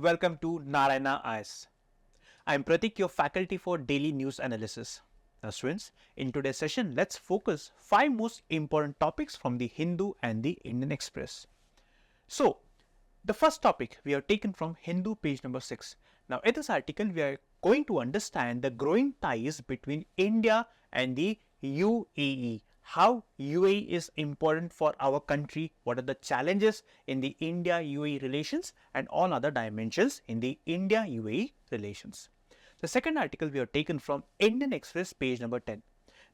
welcome to Narayana IAS. I am Pratik, your faculty for Daily News Analysis. Now students, in today's session, let's focus 5 most important topics from the Hindu and the Indian Express. So, the first topic we have taken from Hindu page number 6. Now in this article, we are going to understand the growing ties between India and the UAE. How UAE is important for our country, what are the challenges in the India-UAE relations and all other dimensions in the India-UAE relations. The second article we have taken from Indian Express page number 10.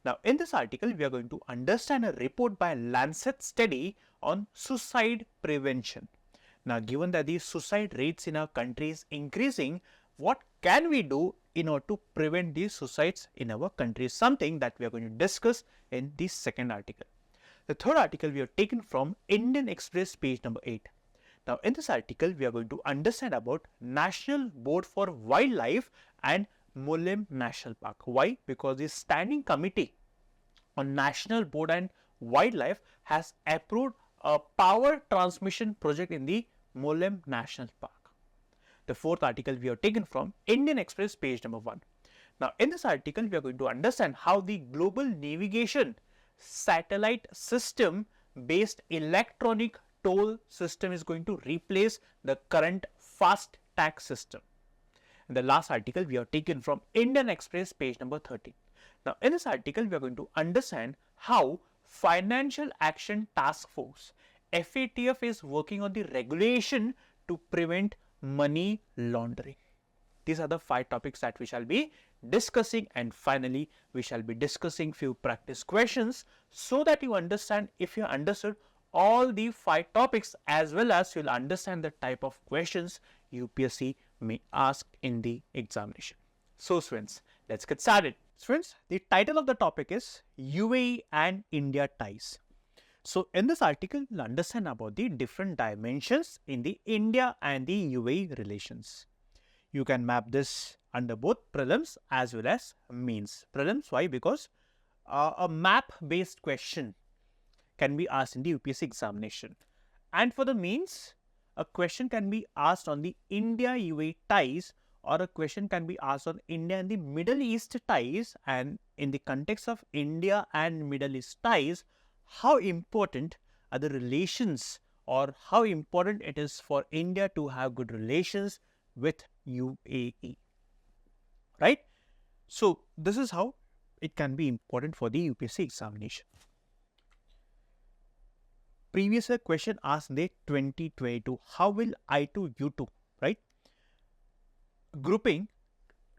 Now in this article we are going to understand a report by Lancet study on suicide prevention. Now given that the suicide rates in our country is increasing, what can we do in order to prevent these suicides in our country is something that we are going to discuss in the second article. The third article we have taken from Indian Express page number 8. Now in this article we are going to understand about National Board for Wildlife and Mulem National Park. Why? Because the Standing Committee on National Board and Wildlife has approved a power transmission project in the Mulem National Park. The fourth article we have taken from Indian Express page number 1. Now in this article we are going to understand how the global navigation satellite system based electronic toll system is going to replace the current fast tag system. And the last article we have taken from Indian Express page number 13. Now in this article we are going to understand how Financial Action Task Force FATF is working on the regulation to prevent money laundering. These are the 5 topics that we shall be discussing, and finally we shall be discussing few practice questions so that you understand, if you understood all the 5 topics, as well as you will understand the type of questions UPSC may ask in the examination. So students, let's get started. Students, the title of the topic is UAE and India ties. So in this article, we'll understand about the different dimensions in the India and the UAE relations. You can map this under both prelims as well as mains. Prelims, why? Because a map based question can be asked in the UPSC examination. And for the mains, a question can be asked on the India-UAE ties, or a question can be asked on India and the Middle East ties. And in the context of India and Middle East ties, how important are the relations, or how important it is for India to have good relations with UAE, right? So this is how it can be important for the UPSC examination. Previous question asked in the 2022, how will I2U2, right, grouping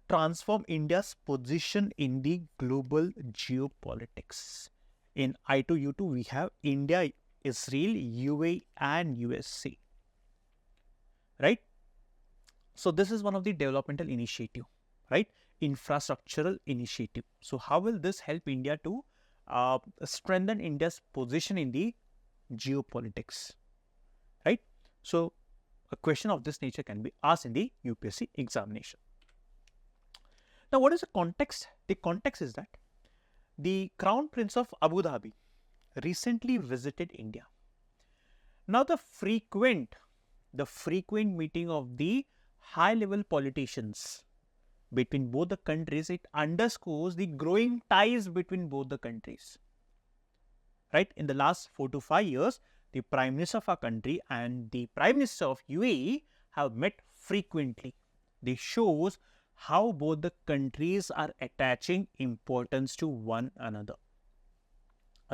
transform India's position in the global geopolitics? In I2U2, we have India, Israel, UAE and USC, right? So this is one of the developmental initiative, right? Infrastructural initiative. So how will this help India to strengthen India's position in the geopolitics, right? So a question of this nature can be asked in the UPSC examination. Now what is the context? The context is that the Crown Prince of Abu Dhabi recently visited India. Now the frequent meeting of the high level politicians between both the countries, it underscores the growing ties between both the countries, right? In the last 4 to 5 years, the Prime Minister of our country and the Prime Minister of UAE have met frequently. This shows how both the countries are attaching importance to one another,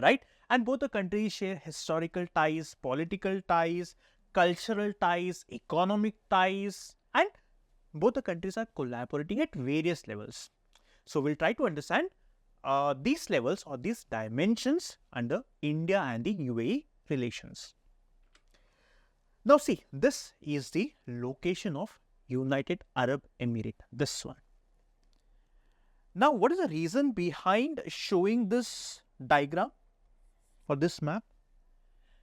right? And both the countries share historical ties, political ties, cultural ties, economic ties, and both the countries are collaborating at various levels. So we'll try to understand these levels or these dimensions under India and the UAE relations. Now see, this is the location of United Arab Emirates, this one. Now what is the reason behind showing this diagram or this map?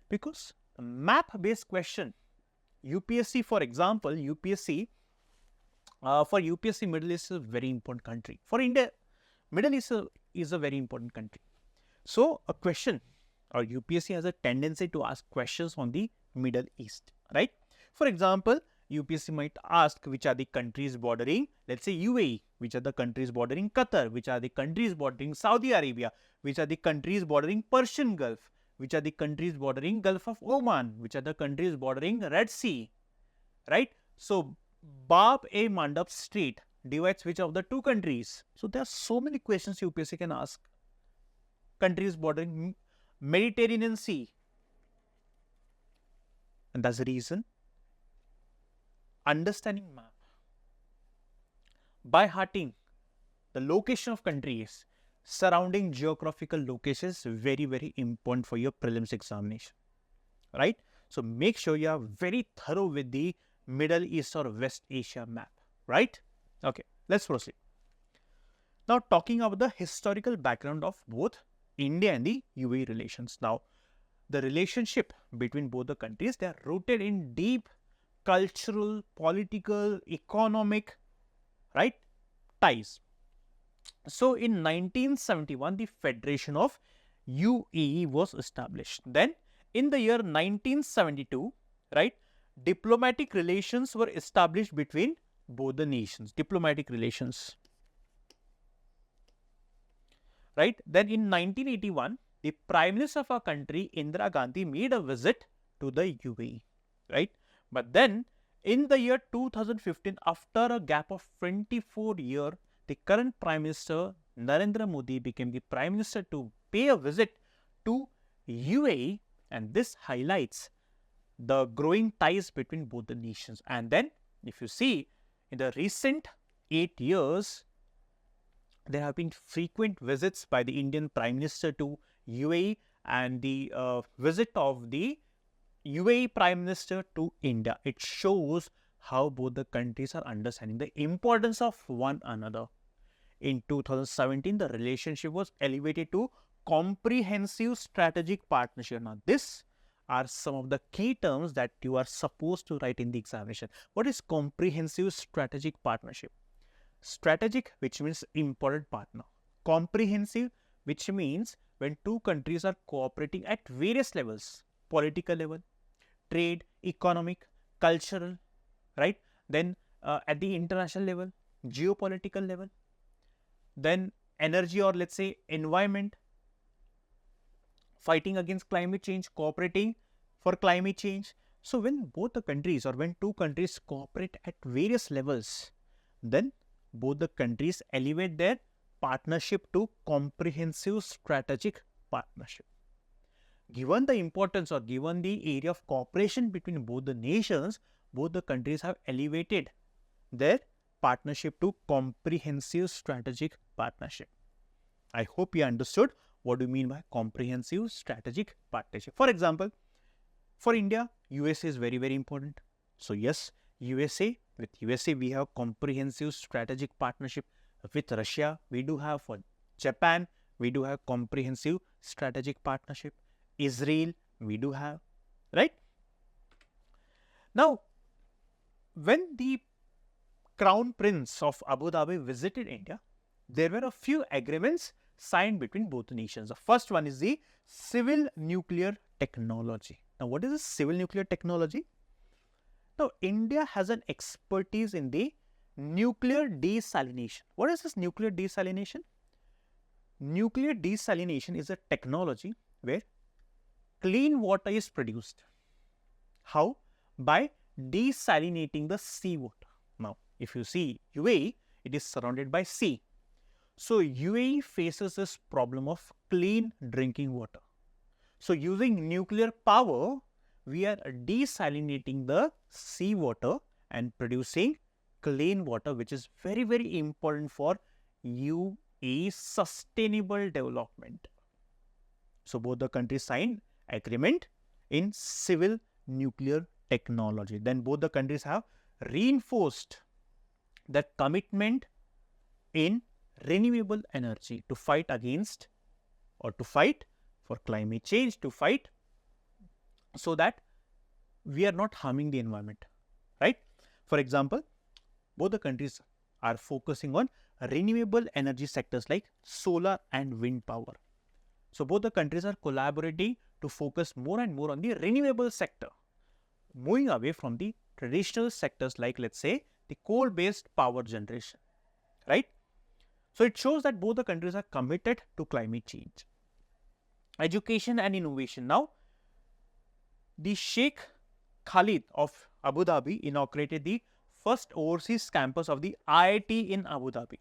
Because map based question, UPSC, for example, UPSC for UPSC, Middle East is a very important country. For India, Middle East is a very important country. So a question, or UPSC has a tendency to ask questions on the Middle East, right? For example, UPSC might ask which are the countries bordering, let's say UAE, which are the countries bordering Qatar, which are the countries bordering Saudi Arabia, which are the countries bordering Persian Gulf, which are the countries bordering Gulf of Oman, which are the countries bordering Red Sea, right? So, Bab-e-Mandab Strait divides which of the two countries? So, there are so many questions UPSC can ask. Countries bordering Mediterranean Sea. And that's the reason understanding map by hearting the location of countries surrounding geographical locations is very, very important for your prelims examination, right? So, make sure you are very thorough with the Middle East or West Asia map, right? Okay, let's proceed. Now, talking about the historical background of both India and the UAE relations. Now, the relationship between both the countries, they are rooted in deep cultural, political, economic, right, ties. So, in 1971, the Federation of UAE was established. Then, in the year 1972, right, diplomatic relations were established between both the nations. Diplomatic relations, right. Then, in 1981, the Prime Minister of our country, Indira Gandhi, made a visit to the UAE, right. But then, in the year 2015, after a gap of 24 years, the current Prime Minister, Narendra Modi, became the Prime Minister to pay a visit to UAE, and this highlights the growing ties between both the nations. And then, if you see, in the recent 8 years, there have been frequent visits by the Indian Prime Minister to UAE and the visit of the UAE Prime Minister to India. It shows how both the countries are understanding the importance of one another. In 2017, the relationship was elevated to comprehensive strategic partnership. Now, these are some of the key terms that you are supposed to write in the examination. What is comprehensive strategic partnership? Strategic, which means important partner. Comprehensive, which means when two countries are cooperating at various levels, political level, trade, economic, cultural, right? Then at the international level, geopolitical level, then energy or let's say environment, fighting against climate change, cooperating for climate change. So, when both the countries or when two countries cooperate at various levels, then both the countries elevate their partnership to comprehensive strategic partnership. Given the importance or given the area of cooperation between both the nations, both the countries have elevated their partnership to comprehensive strategic partnership. I hope you understood what do you mean by comprehensive strategic partnership. For example, for India, USA is very, very important. So, yes, with USA, we have comprehensive strategic partnership. With Russia, we do have. For Japan, we do have comprehensive strategic partnership. Israel, we do have, right? Now, when the Crown Prince of Abu Dhabi visited India, there were a few agreements signed between both nations. The first one is the civil nuclear technology. Now, what is the civil nuclear technology? Now, India has an expertise in the nuclear desalination. What is this nuclear desalination? Nuclear desalination is a technology where clean water is produced. How? By desalinating the seawater. Now, if you see UAE, it is surrounded by sea. So, UAE faces this problem of clean drinking water. So, using nuclear power, we are desalinating the seawater and producing clean water, which is very, very important for UAE sustainable development. So, both the countries signed agreement in civil nuclear technology. Then both the countries have reinforced the commitment in renewable energy to fight against or to fight for climate change, to fight so that we are not harming the environment, right? For example, both the countries are focusing on renewable energy sectors like solar and wind power. So, both the countries are collaborating to focus more and more on the renewable sector, moving away from the traditional sectors like, let's say, the coal-based power generation, right? So it shows that both the countries are committed to climate change. Education and innovation. Now, the Sheikh Khalid of Abu Dhabi inaugurated the first overseas campus of the IIT in Abu Dhabi.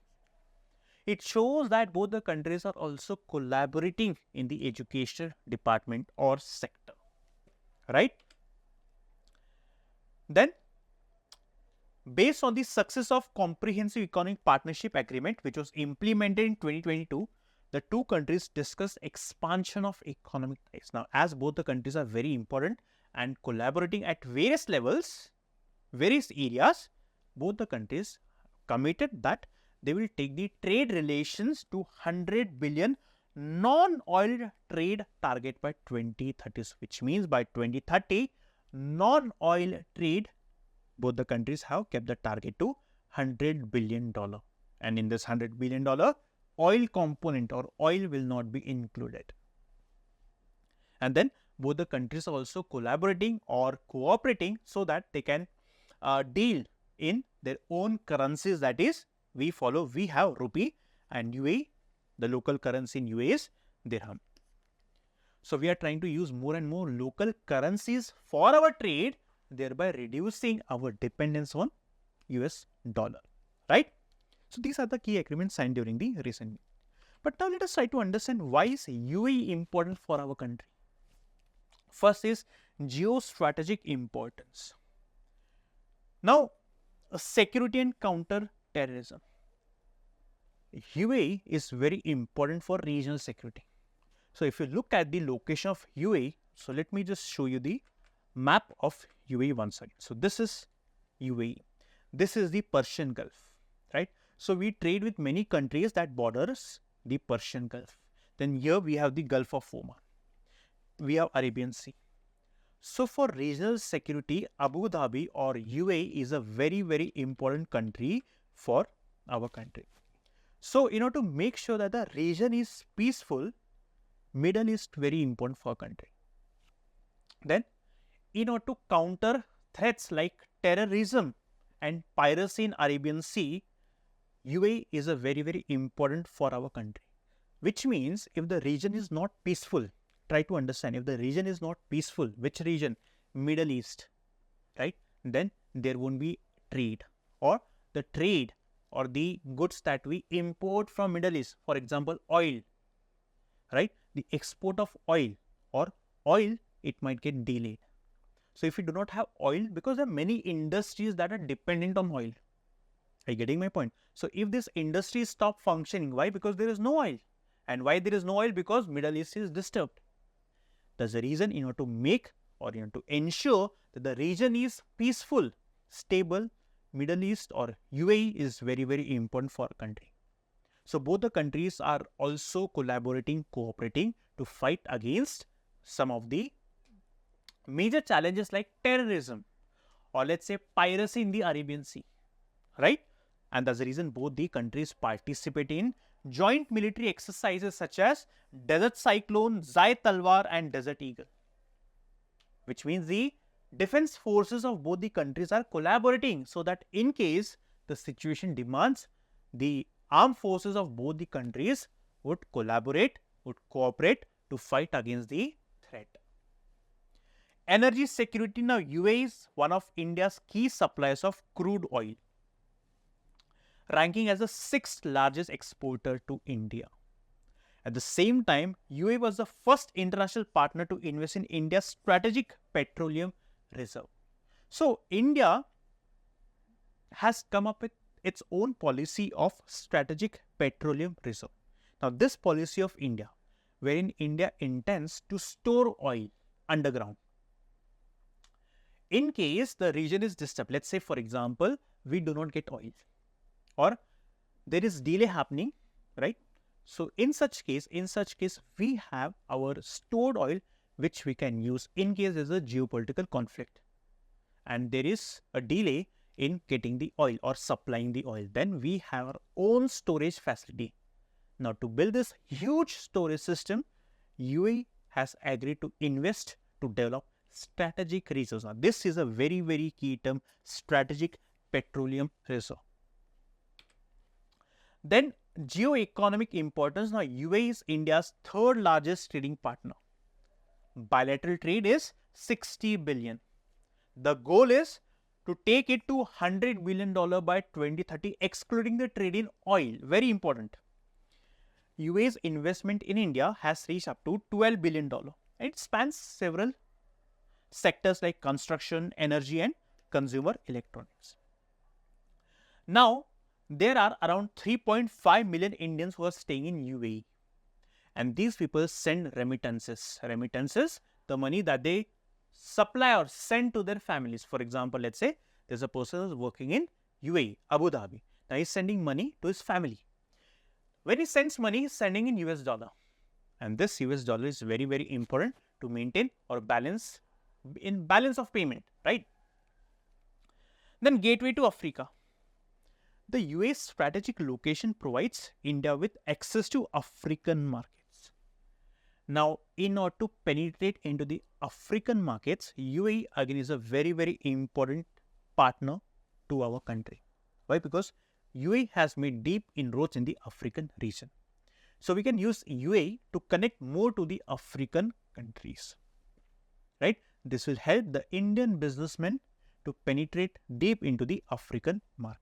It shows that both the countries are also collaborating in the education department or sector, right? Then, based on the success of Comprehensive Economic Partnership Agreement, which was implemented in 2022, the two countries discussed expansion of economic ties. Now, as both the countries are very important and collaborating at various levels, various areas, both the countries committed that they will take the trade relations to 100 billion non-oil trade target by 2030, which means by 2030, non-oil trade, both the countries have kept the target to $100 billion. And in this $100 billion, oil component or oil will not be included. And then both the countries are also collaborating or cooperating so that they can deal in their own currencies. That is, we have rupee, and UAE, the local currency in UAE is dirham. So we are trying to use more and more local currencies for our trade, thereby reducing our dependence on US dollar, right? So these are the key agreements signed during the recent. But now let us try to understand why is UAE important for our country. First is geostrategic importance. Now, security and counter-terrorism. UAE is very important for regional security. So if you look at the location of UAE, so let me just show you the map of UAE once again. So this is UAE. This is the Persian Gulf, right? So we trade with many countries that borders the Persian Gulf. Then here we have the Gulf of Oman. We have Arabian Sea. So for regional security, Abu Dhabi or UAE is a very, very important country for our country. So in order to make sure that the region is peaceful, Middle East very important for our country. Then in order to counter threats like terrorism and piracy in Arabian Sea, UAE is a very, very important for our country. Which means if the region is not peaceful, try to understand, if the region is not peaceful, which region? Middle East, right? Then there won't be trade, or the trade or the goods that we import from Middle East, for example, oil, right? The export of oil or oil, it might get delayed. So if we do not have oil, because there are many industries that are dependent on oil. Are you getting my point? So if this industry stop functioning, why? Because there is no oil. And why there is no oil? Because Middle East is disturbed. That's the reason in order to make or in order to ensure that the region is peaceful, stable, Middle East or UAE is very, very important for our country. So both the countries are also collaborating, cooperating to fight against some of the major challenges like terrorism or let's say piracy in the Arabian Sea, right? And that's the reason both the countries participate in joint military exercises such as Desert Cyclone, Zai Talwar and Desert Eagle, which means the defense forces of both the countries are collaborating so that in case the situation demands, the armed forces of both the countries would collaborate, would cooperate to fight against the threat. Energy security. Now, UAE is one of India's key suppliers of crude oil, ranking as the 6th largest exporter to India. At the same time, UAE was the first international partner to invest in India's strategic petroleum reserve. So, India has come up with its own policy of strategic petroleum reserve. Now, this policy of India, wherein India intends to store oil underground. In case the region is disturbed, let's say for example, we do not get oil or there is delay happening, right? So in such case, we have our stored oil which we can use in case there is a geopolitical conflict and there is a delay in getting the oil or supplying the oil. Then we have our own storage facility. Now to build this huge storage system, UAE has agreed to invest to develop strategic reserves. Now, this is a very, very key term, strategic petroleum reserve. Then geo-economic importance. Now, UAE is India's third largest trading partner. Bilateral trade is 60 billion. The goal is to take it to $100 billion by 2030, excluding the trade in oil. Very important. UAE's investment in India has reached up to $12 billion. It spans several sectors like construction, energy, and consumer electronics. Now, there are around 3.5 million Indians who are staying in UAE. And these people send remittances. Remittances, the money that they supply or send to their families. For example, let's say there's a person who's working in UAE, Abu Dhabi. Now, he's sending money to his family. When he sends money, he's sending in US dollar. And this US dollar is very, very important to maintain or balance of payment, right? Then gateway to Africa. The UAE's strategic location provides India with access to African markets. Now, in order to penetrate into the African markets, UAE again is a very, very important partner to our country. Why? Because UAE has made deep inroads in the African region. So, we can use UAE to connect more to the African countries, right? This will help the Indian businessmen to penetrate deep into the African market.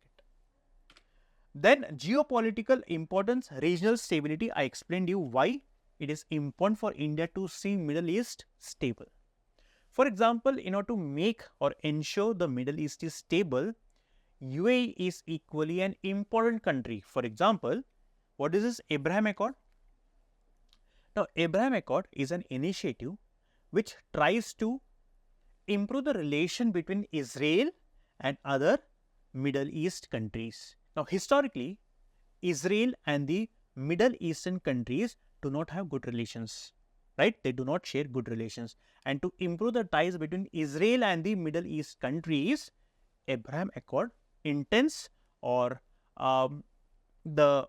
Then geopolitical importance, regional stability. I explained you why it is important for India to see Middle East stable. For example, in order to make or ensure the Middle East is stable, UAE is equally an important country. For example, what is this Abraham Accord? Now, Abraham Accord is an initiative which tries to improve the relation between Israel and other Middle East countries. Now, historically, Israel and the Middle Eastern countries do not have good relations, right? They do not share good relations. And to improve the ties between Israel and the Middle East countries, Abraham Accord intends or the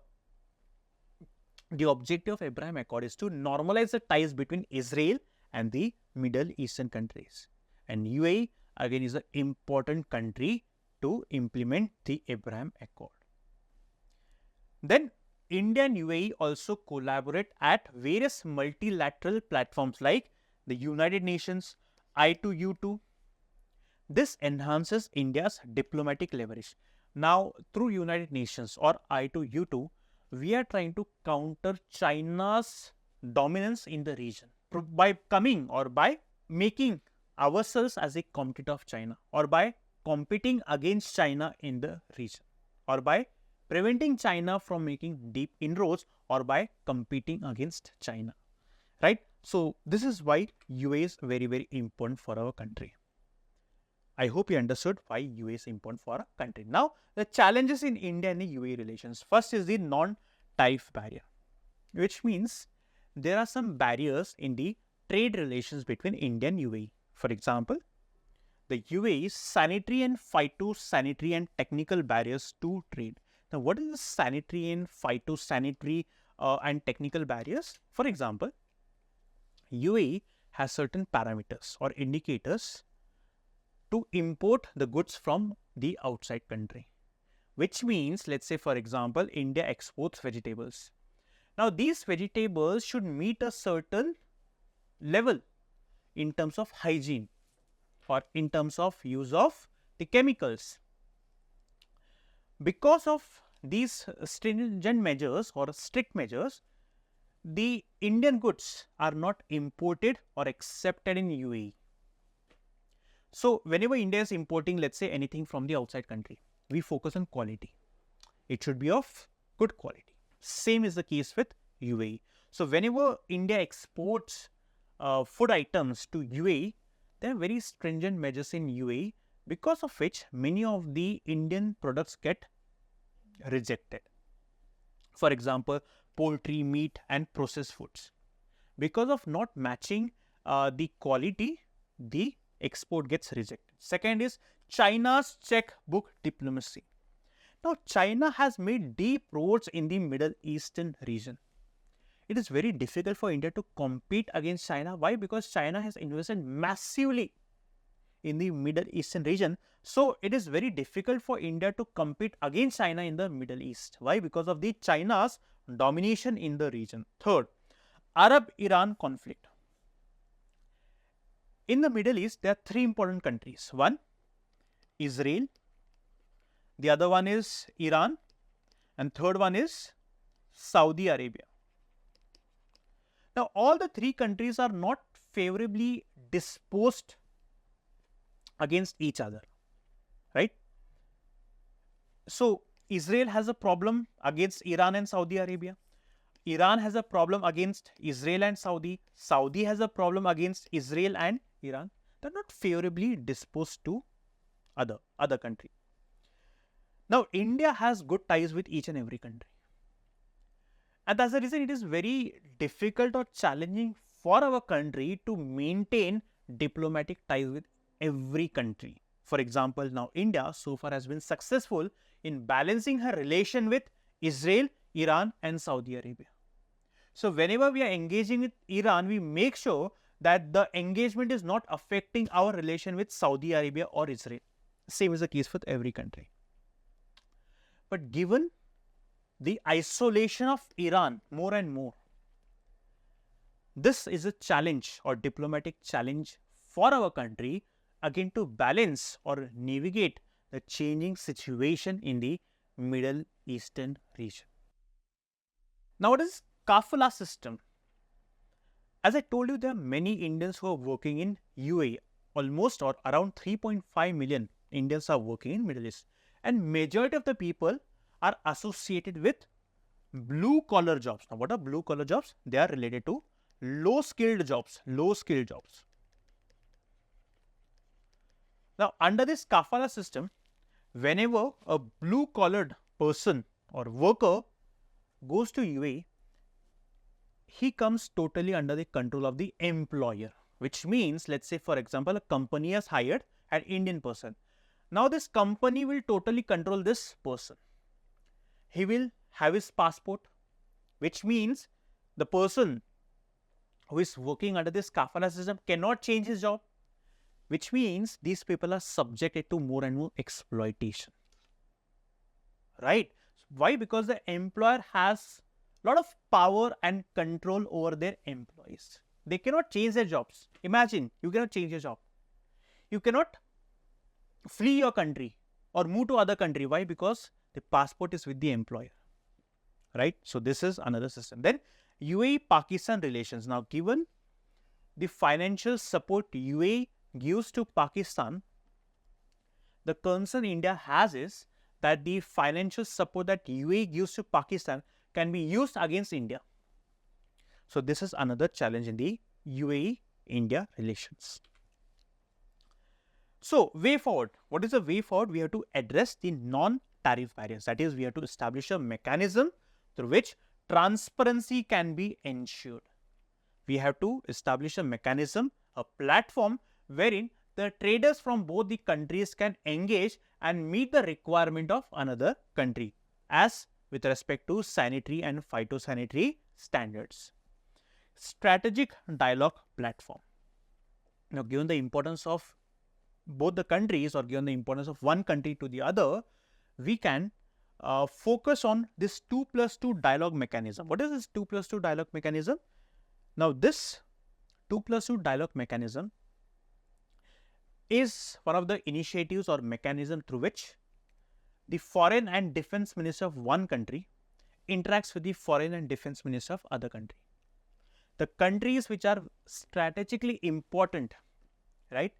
objective of Abraham Accord is to normalize the ties between Israel and the Middle Eastern countries. And UAE again is an important country to implement the Abraham Accord. Then India and UAE also collaborate at various multilateral platforms like the United Nations, I2U2. This enhances India's diplomatic leverage. Now, through United Nations or I2U2, we are trying to counter China's dominance in the region by coming or by making ourselves as a competitor of China, or by competing against China in the region, or by preventing China from making deep inroads, or by competing against China, right? So, this is why UAE is very, very important for our country. I hope you understood why UAE is important for our country. Now, the challenges in India and the UAE relations. First is the non-tariff barrier, which means there are some barriers in the trade relations between India and UAE. For example, the UAE's sanitary and phytosanitary and technical barriers to trade. Now, what is the sanitary and phytosanitary and technical barriers? For example, UAE has certain parameters or indicators to import the goods from the outside country, which means, let's say, for example, India exports vegetables. Now, these vegetables should meet a certain level in terms of hygiene or in terms of use of the chemicals. Because of these stringent measures or strict measures, the Indian goods are not imported or accepted in UAE. So, whenever India is importing, let's say, anything from the outside country, we focus on quality. It should be of good quality. Same is the case with UAE. So, whenever India exports food items to UAE, there are very stringent measures in UAE, because of which many of the Indian products get rejected. For example, poultry, meat and processed foods. Because of not matching the quality, the export gets rejected. Second is China's checkbook diplomacy. Now, China has made deep roads in the Middle Eastern region. it is very difficult for India to compete against China. Why? Because China has invested massively in the Middle Eastern region. So it is very difficult for India to compete against China in the Middle East. Why? Because of the China's domination in the region. Third, Arab-Iran conflict. In the Middle East, there are three important countries. One, Israel. The other one is Iran. And third one is Saudi Arabia. Now, all the three countries are not favorably disposed against each other, right? So, Israel has a problem against Iran and Saudi Arabia. Iran has a problem against Israel and Saudi. Saudi has a problem against Israel and Iran. They are not favorably disposed to other country. Now, India has good ties with each and every country. And as a reason, it is very difficult or challenging for our country to maintain diplomatic ties with every country. For example, now India so far has been successful in balancing her relation with Israel, Iran and Saudi Arabia. So, whenever we are engaging with Iran, we make sure that the engagement is not affecting our relation with Saudi Arabia or Israel. Same is the case with every country. But given the isolation of Iran more and more, this is a challenge or diplomatic challenge for our country again to balance or navigate the changing situation in the Middle Eastern region. Now, what is kafala system? As I told you, there are many Indians who are working in UAE. Almost or around 3.5 million Indians are working in Middle East, and majority of the people are associated with blue collar jobs. Now, what are blue collar jobs? They are related to low skilled jobs. Now, under this kafala system, whenever a blue collared person or worker goes to UAE, he comes totally under the control of the employer, which means, let's say for example, a company has hired an Indian person. Now, this company will totally control this person. He will have his passport, which means the person who is working under this kafala system cannot change his job, which means these people are subjected to more and more exploitation, right? Why? Because the employer has a lot of power and control over their employees. They cannot change their jobs. Imagine, you cannot change your job. You cannot flee your country or move to other country. Why? Because the passport is with the employer, right? So, this is another system. Then UAE-Pakistan relations. Now, given the financial support UAE gives to Pakistan, the concern India has is that the financial support that UAE gives to Pakistan can be used against India. So, this is another challenge in the UAE-India relations. So, way forward. What is the way forward? We have to address the non-tariff barriers. That is, we have to establish a mechanism through which transparency can be ensured. We have to establish a mechanism, a platform wherein the traders from both the countries can engage and meet the requirement of another country as with respect to sanitary and phytosanitary standards. Strategic dialogue platform. Now, given the importance of both the countries or given the importance of one country to the other, we can focus on this 2+2 dialogue mechanism. What is this 2+2 dialogue mechanism? Now, this 2+2 dialogue mechanism is one of the initiatives or mechanism through which the foreign and defense minister of one country interacts with the foreign and defense minister of other country. The countries which are strategically important, right,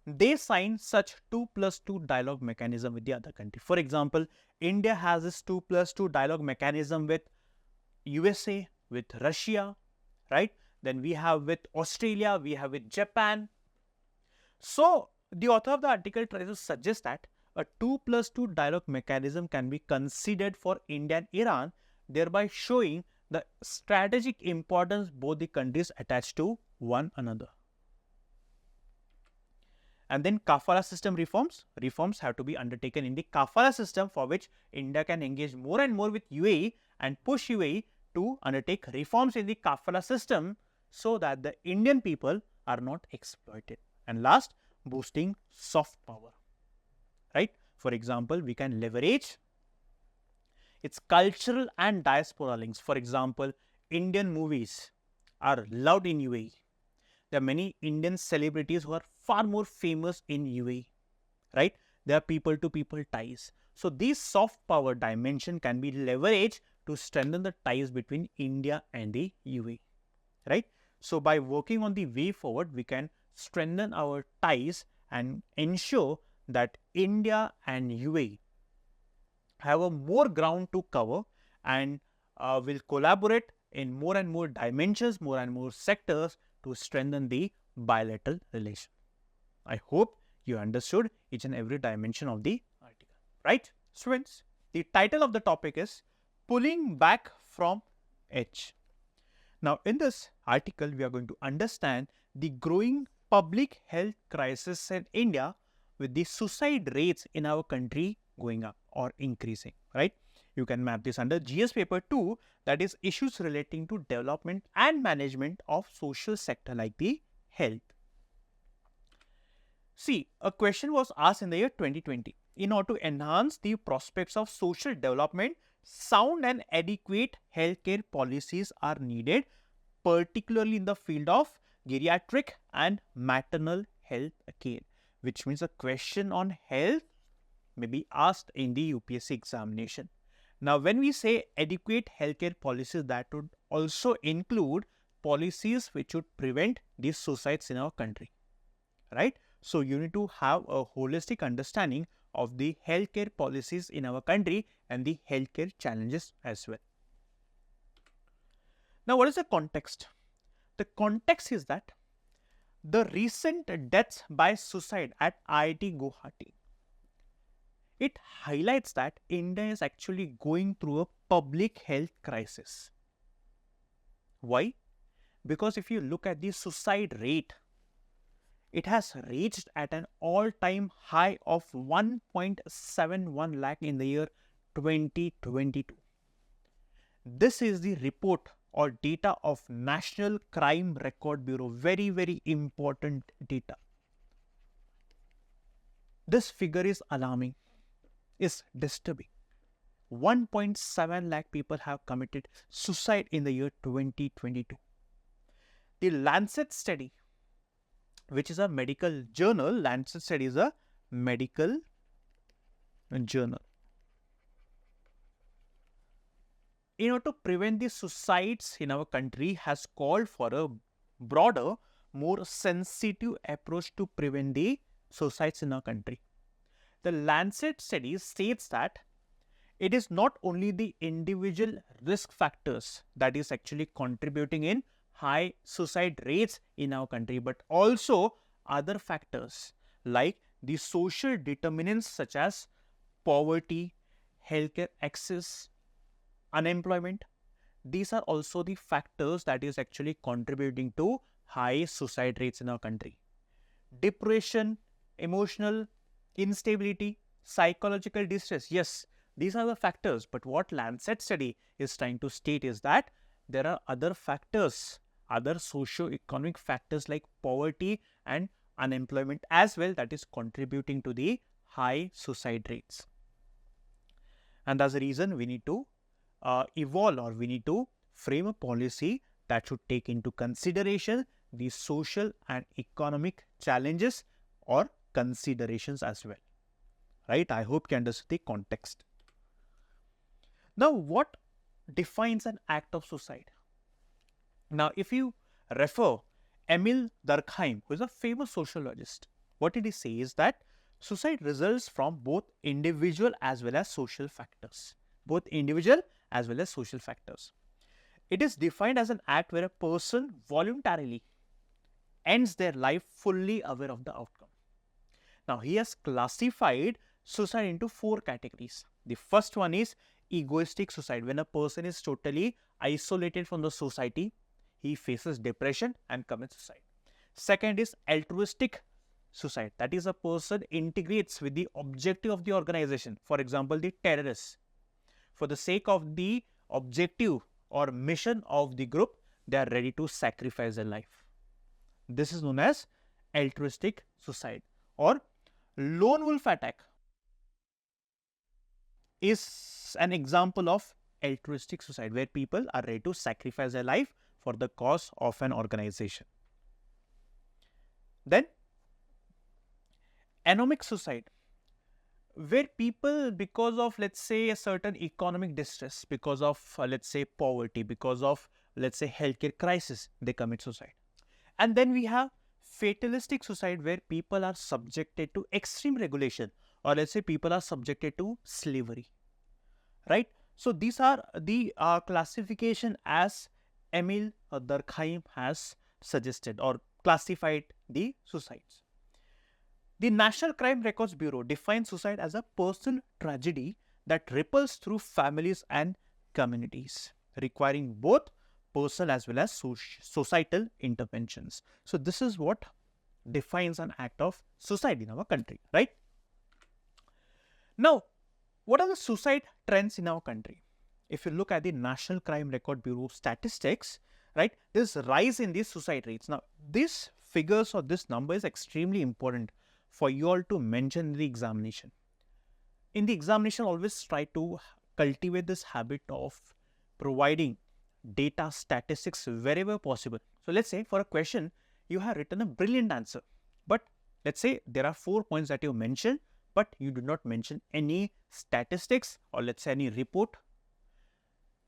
they sign such 2+2 dialogue mechanism with the other country. For example, India has this 2+2 dialogue mechanism with USA, with Russia, right? Then we have with Australia, we have with Japan. So, the author of the article tries to suggest that a 2+2 dialogue mechanism can be considered for India and Iran, thereby showing the strategic importance both the countries attach to one another. And then kafala system reforms. Reforms have to be undertaken in the kafala system, for which India can engage more and more with UAE and push UAE to undertake reforms in the kafala system so that the Indian people are not exploited. And last, boosting soft power, right? For example, we can leverage its cultural and diaspora links. For example, Indian movies are loved in UAE. There are many Indian celebrities who are far more famous in UAE, right? There are people-to-people ties. So these soft power dimension can be leveraged to strengthen the ties between India and the UAE, right? So by working on the way forward, we can strengthen our ties and ensure that India and UAE have a more ground to cover and will collaborate in more and more dimensions, more and more sectors to strengthen the bilateral relation. I hope you understood each and every dimension of the article, right? Students, the title of the topic is Pulling Back from Edge. Now, in this article, we are going to understand the growing public health crisis in India with the suicide rates in our country going up or increasing, right? You can map this under GS paper 2, that is issues relating to development and management of social sector like the health. See, a question was asked in the year 2020. In order to enhance the prospects of social development, sound and adequate healthcare policies are needed, particularly in the field of geriatric and maternal health care, which means a question on health may be asked in the UPSC examination. Now, when we say adequate healthcare policies, that would also include policies which would prevent these suicides in our country, right? So, you need to have a holistic understanding of the healthcare policies in our country and the healthcare challenges as well. Now, what is the context? The context is that the recent deaths by suicide at IIT Guwahati, it highlights that India is actually going through a public health crisis. Why? Because if you look at the suicide rate, it has reached at an all-time high of 1.71 lakh in the year 2022. This is the report or data of National Crime Record Bureau. Very, very important data. This figure is alarming, is disturbing. 1.7 lakh people have committed suicide in the year 2022. The Lancet study, which is a medical journal, Lancet study is a medical journal. In order to prevent the suicides in our country, has called for a broader, more sensitive approach to prevent the suicides in our country. The Lancet study states that it is not only the individual risk factors that is actually contributing in high suicide rates in our country, but also other factors like the social determinants such as poverty, healthcare access, unemployment. These are also the factors that is actually contributing to high suicide rates in our country. Depression, emotional instability, psychological distress. Yes, these are the factors, but what Lancet study is trying to state is that there are other factors, other socio-economic factors like poverty and unemployment as well that is contributing to the high suicide rates. And that's the reason we need to evolve, or we need to frame a policy that should take into consideration the social and economic challenges or considerations as well, right? I hope you understand the context. Now, what defines an act of suicide? Now, if you refer Emil Durkheim, who is a famous sociologist, what did he say is that suicide results from both individual as well as social factors. Both individual as well as social factors. It is defined as an act where a person voluntarily ends their life fully aware of the outcome. Now, he has classified suicide into 4 categories. The first one is egoistic suicide, when a person is totally isolated from the society, he faces depression and commits suicide. Second is altruistic suicide, that is a person integrates with the objective of the organization. For example, the terrorists, for the sake of the objective or mission of the group, they are ready to sacrifice their life. This is known as altruistic suicide. Or lone wolf attack is an example of altruistic suicide, where people are ready to sacrifice their life for the cause of an organization. Then anomic suicide, where people, because of, let's say, a certain economic distress, because of, let's say, poverty, because of, let's say, healthcare crisis, they commit suicide. And then we have fatalistic suicide, where people are subjected to extreme regulation, or let's say people are subjected to slavery, right? So these are the classification as Emil Durkheim has suggested or classified the suicides. The National Crime Records Bureau defines suicide as a personal tragedy that ripples through families and communities, requiring both personal as well as societal interventions. So this is what defines an act of suicide in our country, right? Now, what are the suicide trends in our country? If you look at the National Crime Record Bureau statistics, right, there's a rise in these suicide rates. Now, these figures or this number is extremely important for you all to mention in the examination. In the examination, always try to cultivate this habit of providing data statistics wherever possible. So let's say for a question, you have written a brilliant answer, but let's say there are 4 points that you mentioned, but you do not mention any statistics or let's say any report.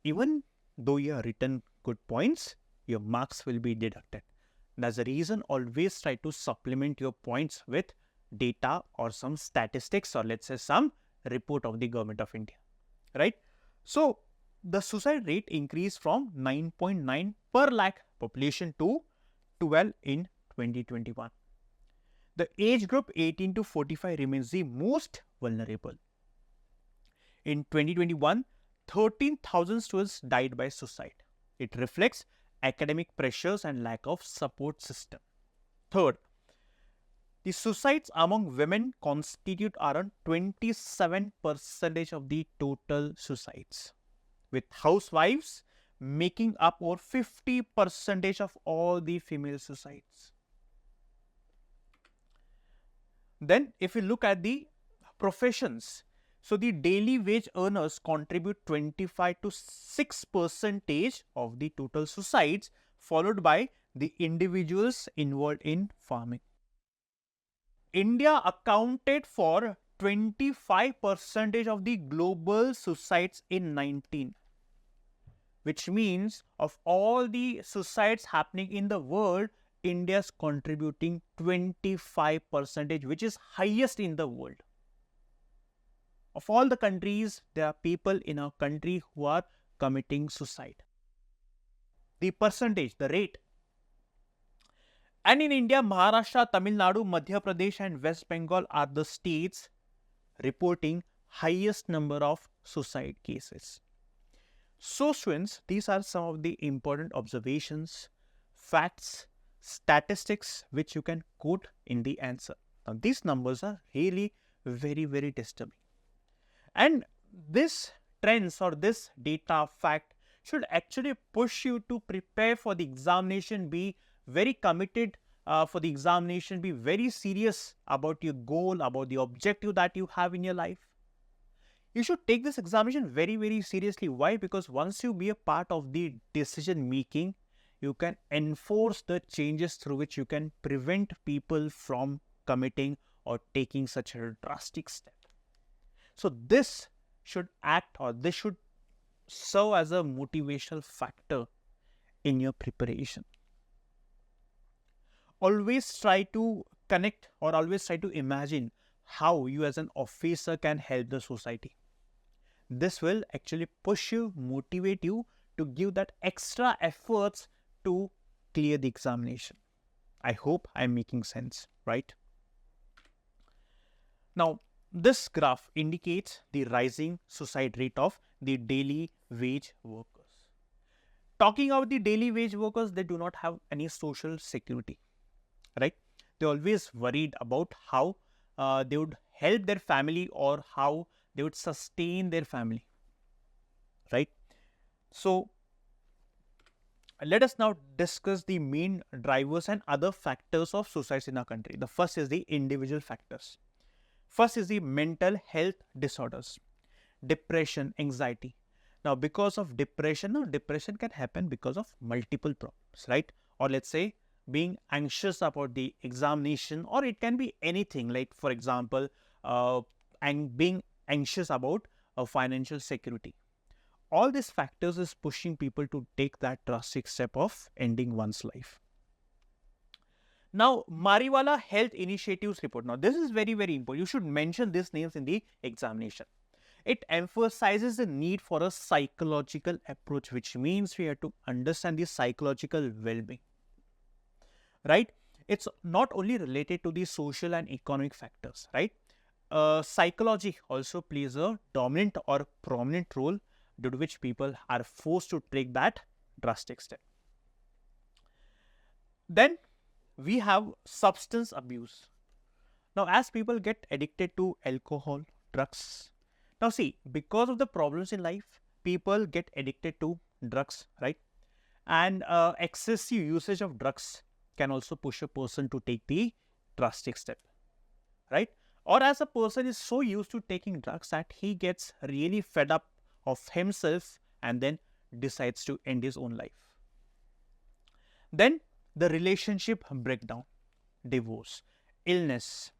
Even though you have written good points, your marks will be deducted. That's the reason always try to supplement your points with data or some statistics or let's say some report of the Government of India, right? So the suicide rate increased from 9.9 per lakh population to 12 in 2021. The age group 18 to 45 remains the most vulnerable. In 2021, 13,000 students died by suicide. It reflects academic pressures and lack of support system. Third, the suicides among women constitute around 27% of the total suicides, with housewives making up over 50% of all the female suicides. Then if we look at the professions, so the daily wage earners contribute 25 to 6% of the total suicides, followed by the individuals involved in farming. India accounted for 25% of the global suicides in 19, which means of all the suicides happening in the world, India is contributing 25%, which is highest in the world. Of all the countries, there are people in our country who are committing suicide. The percentage, the rate. And in India, Maharashtra, Tamil Nadu, Madhya Pradesh and West Bengal are the states reporting highest number of suicide cases. So students, these are some of the important observations, facts, statistics which you can quote in the answer. Now these numbers are really very disturbing. And this trends or this data fact should actually push you to prepare for the examination, be very committed for the examination, be very serious about your goal, about the objective that you have in your life. You should take this examination very seriously. Why? Because once you be a part of the decision making, you can enforce the changes through which you can prevent people from committing or taking such a drastic step. So this should act or this should serve as a motivational factor in your preparation. Always try to connect or always try to imagine how you as an officer can help the society. This will actually push you, motivate you to give that extra efforts to clear the examination. I hope I'm making sense, right? Now, this graph indicates the rising suicide rate of the daily wage workers. Talking about the daily wage workers, they do not have any social security, right? They're always worried about how they would help their family or how they would sustain their family, right? So Let us now discuss the main drivers and other factors of suicides in our country. The first is the individual factors. First is the mental health disorders, depression, anxiety. Now, because of depression, now depression can happen because of multiple problems, right? Or let's say being anxious about the examination, or it can be anything like, for example, and being anxious about financial security. All these factors is pushing people to take that drastic step of ending one's life. Now, Mariwala Health Initiatives report. Now, this is very, very important. You should mention these names in the examination. It emphasizes the need for a psychological approach, which means we have to understand the psychological well-being, right? It's not only related to the social and economic factors, right? Psychology also plays a dominant or prominent role due to which people are forced to take that drastic step. Then we have substance abuse. Now, as people get addicted to alcohol, drugs. Now, see, because of the problems in life, people get addicted to drugs, right? And excessive usage of drugs can also push a person to take the drastic step, right? Or as a person is so used to taking drugs that he gets really fed up of himself and then decides to end his own life. Then the relationship breakdown, divorce, illness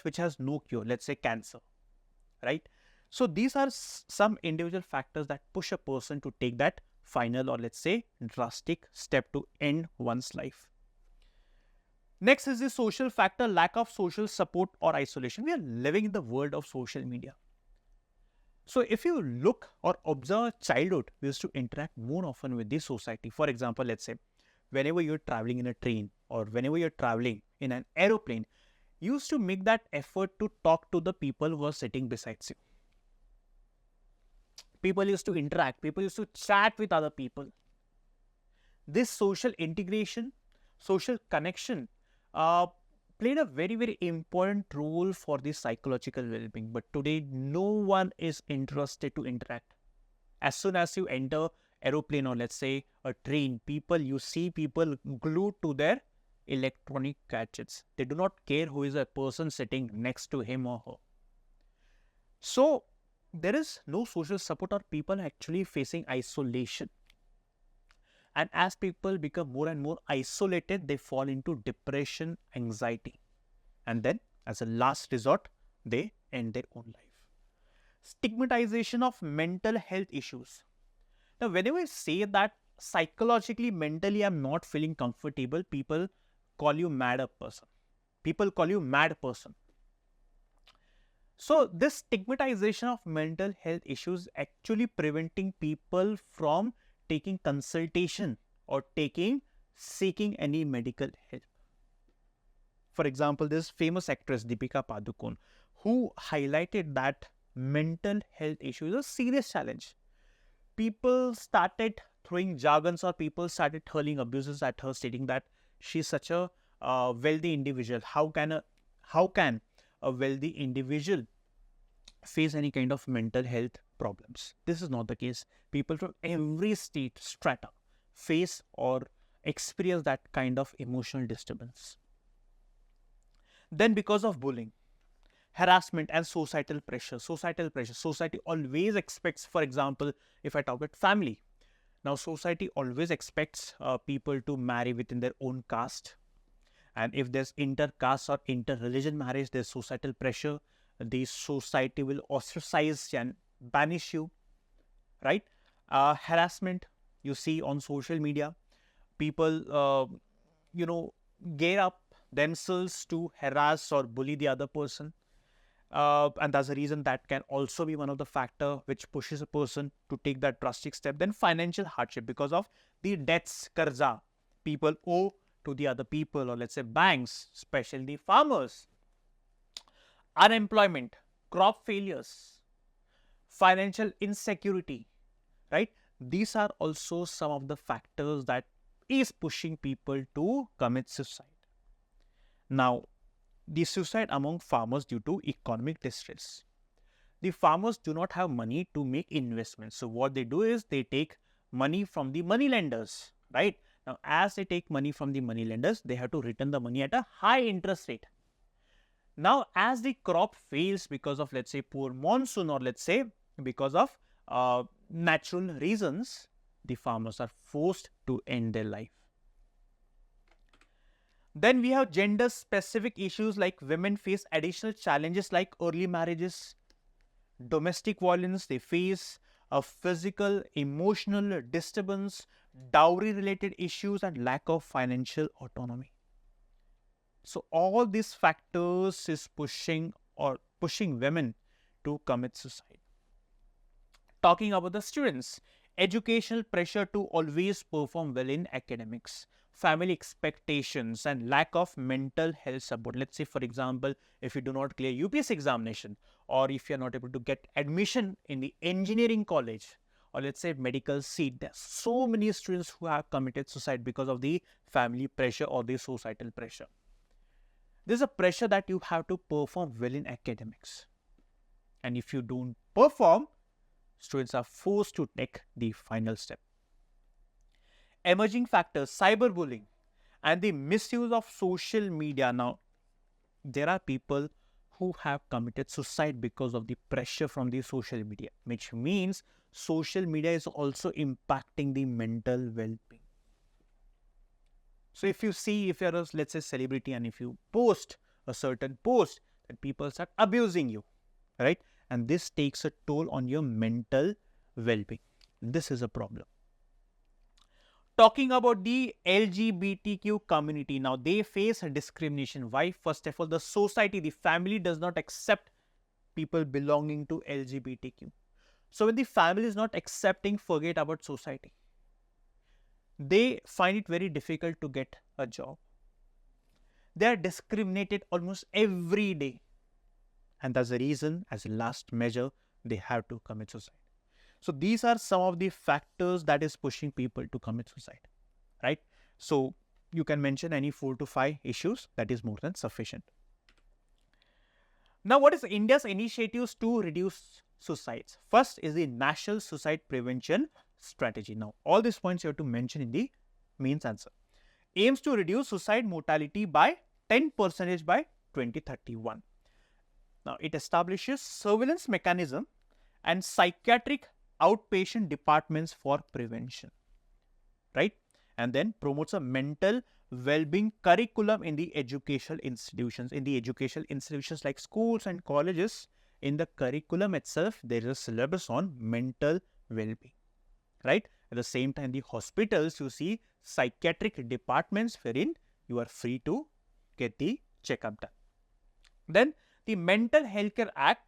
which has no cure, let's say cancer, right? So these are some individual factors that push a person to take that final or let's say drastic step to end one's life. Next is the social factor, lack of social support or isolation. We are living in the world of social media. So if you look or observe childhood, we used to interact more often with the society. For example, let's say whenever you're traveling in a train or whenever you're traveling in an aeroplane, you used to make that effort to talk to the people who are sitting beside you. People used to interact, people used to chat with other people. This social integration, social connection played a very, very important role for the psychological well-being. But today, no one is interested to interact. As soon as you enter aeroplane or let's say a train, you see people glued to their electronic gadgets. They do not care who is a person sitting next to him or her. So there is no social support or people actually facing isolation. And as people become more and more isolated, they fall into depression, anxiety. And then as a last resort, they end their own life. Stigmatization of mental health issues. Now, whenever I say that psychologically, mentally, I'm not feeling comfortable, people call you mad person. People call you mad person. So this stigmatization of mental health issues actually preventing people from taking consultation or seeking any medical help. For example, this famous actress Deepika Padukone, who highlighted that mental health issue is a serious challenge. People started throwing jargons or people started hurling abuses at her, stating that she's such a wealthy individual. How can a wealthy individual face any kind of mental health problems? This is not the case. People from every strata face or experience that kind of emotional disturbance. Then because of bullying, harassment and societal pressure. Society always expects, for example, if I talk about family. Now, society always expects people to marry within their own caste. And if there's inter-caste or inter-religion marriage, there's societal pressure. The society will ostracize and banish you, right? Harassment, you see on social media, people, gear up themselves to harass or bully the other person. And that's the reason that can also be one of the factor which pushes a person to take that drastic step. Then financial hardship because of the debts, karza, people owe to the other people or let's say banks, especially farmers. Unemployment, crop failures, financial insecurity, right? These are also some of the factors that is pushing people to commit suicide. Now, the suicide among farmers due to economic distress. The farmers do not have money to make investments. So what they do is they take money from the money lenders, right? Now, as they take money from the money lenders, they have to return the money at a high interest rate. Now, as the crop fails because of, let's say, poor monsoon, or let's say because of natural reasons, the farmers are forced to end their life. Then we have gender specific issues like women face additional challenges like early marriages, domestic violence, they face a physical, emotional disturbance, dowry related issues, and lack of financial autonomy. So all these factors is pushing women to commit suicide. Talking about the students, educational pressure to always perform well in academics, family expectations, and lack of mental health support. Let's say, for example, if you do not clear UPSC examination, or if you are not able to get admission in the engineering college, or let's say medical seat, there are so many students who have committed suicide because of the family pressure or the societal pressure. There's a pressure that you have to perform well in academics. And if you don't perform, students are forced to take the final step. Emerging factors, cyberbullying and the misuse of social media. Now, there are people who have committed suicide because of the pressure from the social media, which means social media is also impacting the mental well-being. So if you see, if you're a, let's say, celebrity, and if you post a certain post, then people start abusing you, right? And this takes a toll on your mental well-being. This is a problem. Talking about the LGBTQ community, now they face discrimination. Why? First of all, the society, the family does not accept people belonging to LGBTQ. So when the family is not accepting, forget about society. They find it very difficult to get a job. They are discriminated almost every day. And that's the reason, as a last measure, they have to commit suicide. So these are some of the factors that is pushing people to commit suicide, right? So you can mention any 4 to 5 issues, that is more than sufficient. Now, what is India's initiatives to reduce suicides? First is the National Suicide Prevention Strategy. Now, all these points you have to mention in the mains answer. Aims to reduce suicide mortality by 10% by 2031. Now, it establishes surveillance mechanism and psychiatric outpatient departments for prevention, right? And then promotes a mental well-being curriculum in the educational institutions. In the educational institutions like schools and colleges, in the curriculum itself, there is a syllabus on mental well-being, right? At the same time, the hospitals, you see psychiatric departments wherein you are free to get the checkup done. Then the Mental Healthcare Act,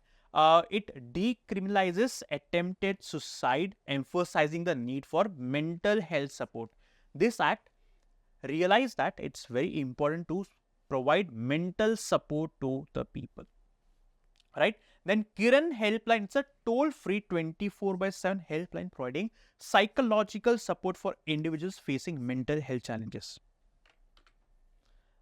it decriminalizes attempted suicide, emphasizing the need for mental health support. This act realized that it's very important to provide mental support to the people, right? Then Kiran Helpline, it's a toll-free 24/7 helpline providing psychological support for individuals facing mental health challenges.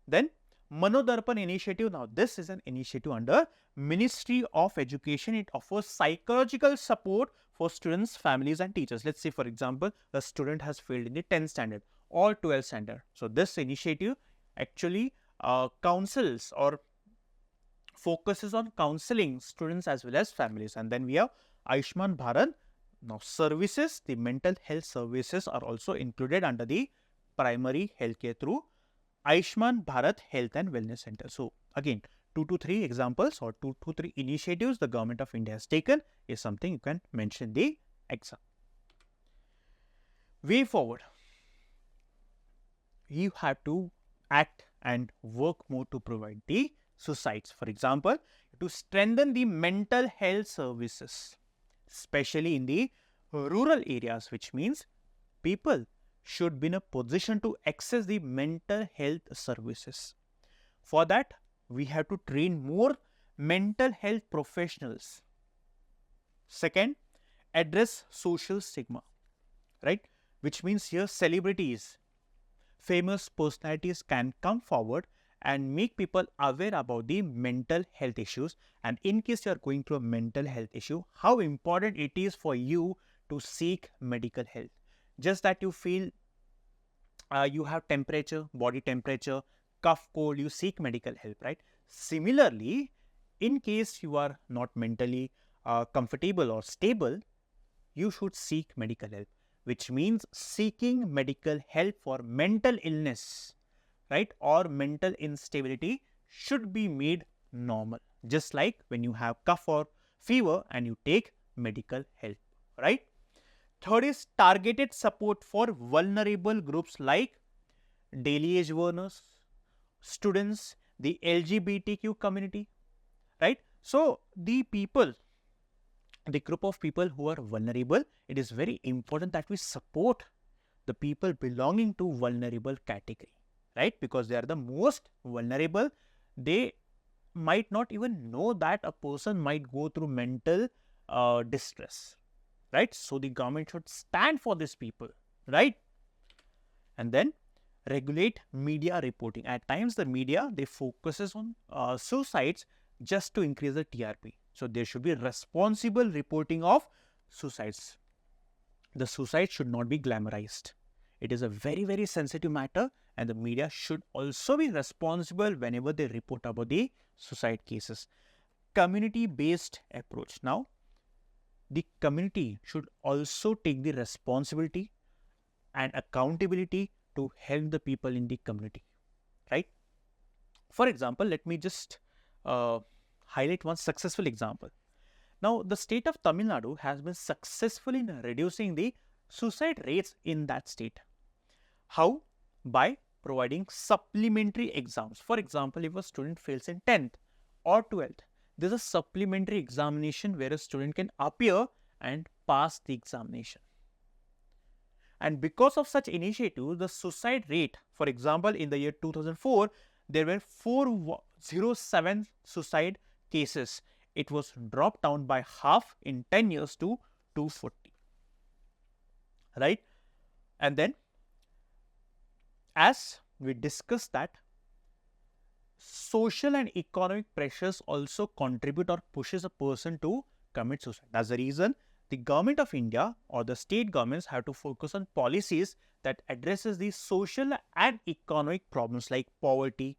Then Manodarpan initiative. Now, this is an initiative under Ministry of Education. It offers psychological support for students, families, and teachers. Let's say, for example, the student has failed in the 10th standard or 12th standard. So, this initiative actually counsels or focuses on counseling students as well as families. And then we have Ayushman Bharat. Now, services, the mental health services are also included under the primary healthcare through Ayushman Bharat Health and Wellness Center. So, again, 2 to 3 examples or 2 to 3 initiatives the government of India has taken is something you can mention the exam. Way forward, you have to act and work more to provide the suicides. For example, to strengthen the mental health services, especially in the rural areas, which means people should be in a position to access the mental health services. For that, we have to train more mental health professionals. Second, address social stigma, right? Which means here celebrities, famous personalities can come forward and make people aware about the mental health issues. And in case you are going through a mental health issue, how important it is for you to seek medical help. Just that you feel you have temperature, body temperature, cough, cold, you seek medical help, right? Similarly, in case you are not mentally comfortable or stable, you should seek medical help, which means seeking medical help for mental illness, right, or mental instability should be made normal, just like when you have cough or fever and you take medical help, right? Third is targeted support for vulnerable groups like daily age learners, students, the LGBTQ community, right? So the people, the group of people who are vulnerable, it is very important that we support the people belonging to vulnerable category, right? Because they are the most vulnerable. They might not even know that a person might go through mental distress, right? So the government should stand for these people, right? And then regulate media reporting. At times the media, they focuses on suicides just to increase the TRP. So there should be responsible reporting of suicides. The suicide should not be glamorized. It is a very, very sensitive matter, and the media should also be responsible whenever they report about the suicide cases. Community-based approach. Now, the community should also take the responsibility and accountability to help the people in the community, right? For example, let me just highlight one successful example. Now, the state of Tamil Nadu has been successful in reducing the suicide rates in that state. How? By providing supplementary exams. For example, if a student fails in 10th or 12th, there is a supplementary examination where a student can appear and pass the examination. And because of such initiatives, the suicide rate, for example, in the year 2004, there were 407 suicide cases. It was dropped down by half in 10 years to 240, right? And then, as we discussed that, social and economic pressures also contribute or pushes a person to commit suicide. That's the reason the government of India or the state governments have to focus on policies that addresses these social and economic problems like poverty,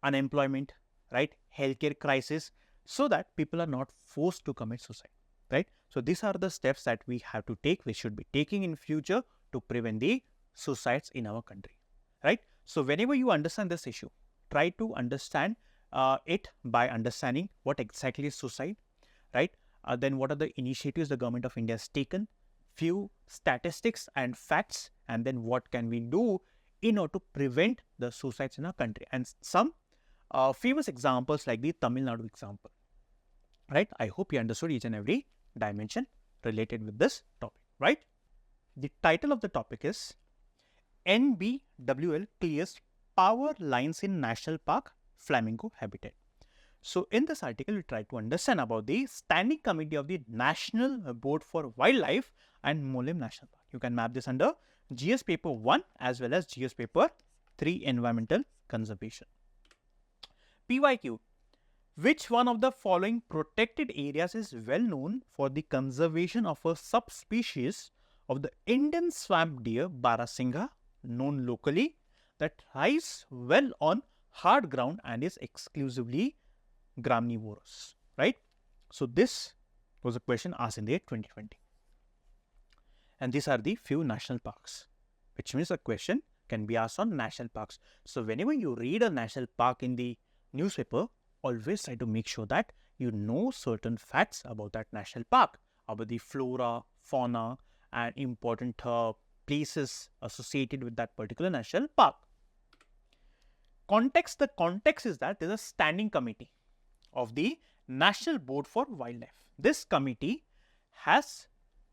unemployment, right, healthcare crisis, so that people are not forced to commit suicide, right? So these are the steps that we have to take, we should be taking in future to prevent the suicides in our country, right? So whenever you understand this issue, try to understand it by understanding what exactly is suicide, right? Then what are the initiatives the government of India has taken, few statistics and facts, and then what can we do in order to prevent the suicides in our country, and some famous examples like the Tamil Nadu example, right? I hope you understood each and every dimension related with this topic, right? The title of the topic is NBWL clears power lines in National Park Flamingo Habitat. So in this article, we try to understand about the Standing Committee of the National Board for Wildlife and Mollem National Park. You can map this under GS paper 1 as well as GS paper 3 Environmental Conservation. PYQ. Which one of the following protected areas is well known for the conservation of a subspecies of the Indian swamp deer Barasingha, known locally, that thrives well on hard ground and is exclusively graminivorous, right? So this was a question asked in the year 2020. And these are the few national parks, which means a question can be asked on national parks. So whenever you read a national park in the newspaper, always try to make sure that you know certain facts about that national park, about the flora, fauna, and important places associated with that particular national park. Context. The context is that there is a standing committee of the National Board for Wildlife. This committee has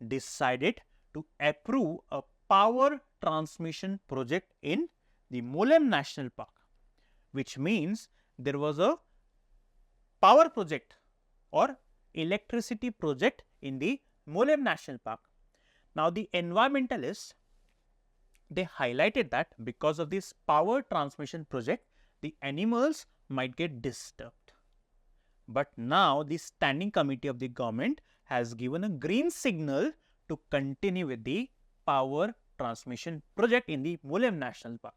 decided to approve a power transmission project in the Mollem National Park, which means there was a power project or electricity project in the Mollem National Park. Now the environmentalists, they highlighted that because of this power transmission project, the animals might get disturbed. But now the standing committee of the government has given a green signal to continue with the power transmission project in the Mulem National Park.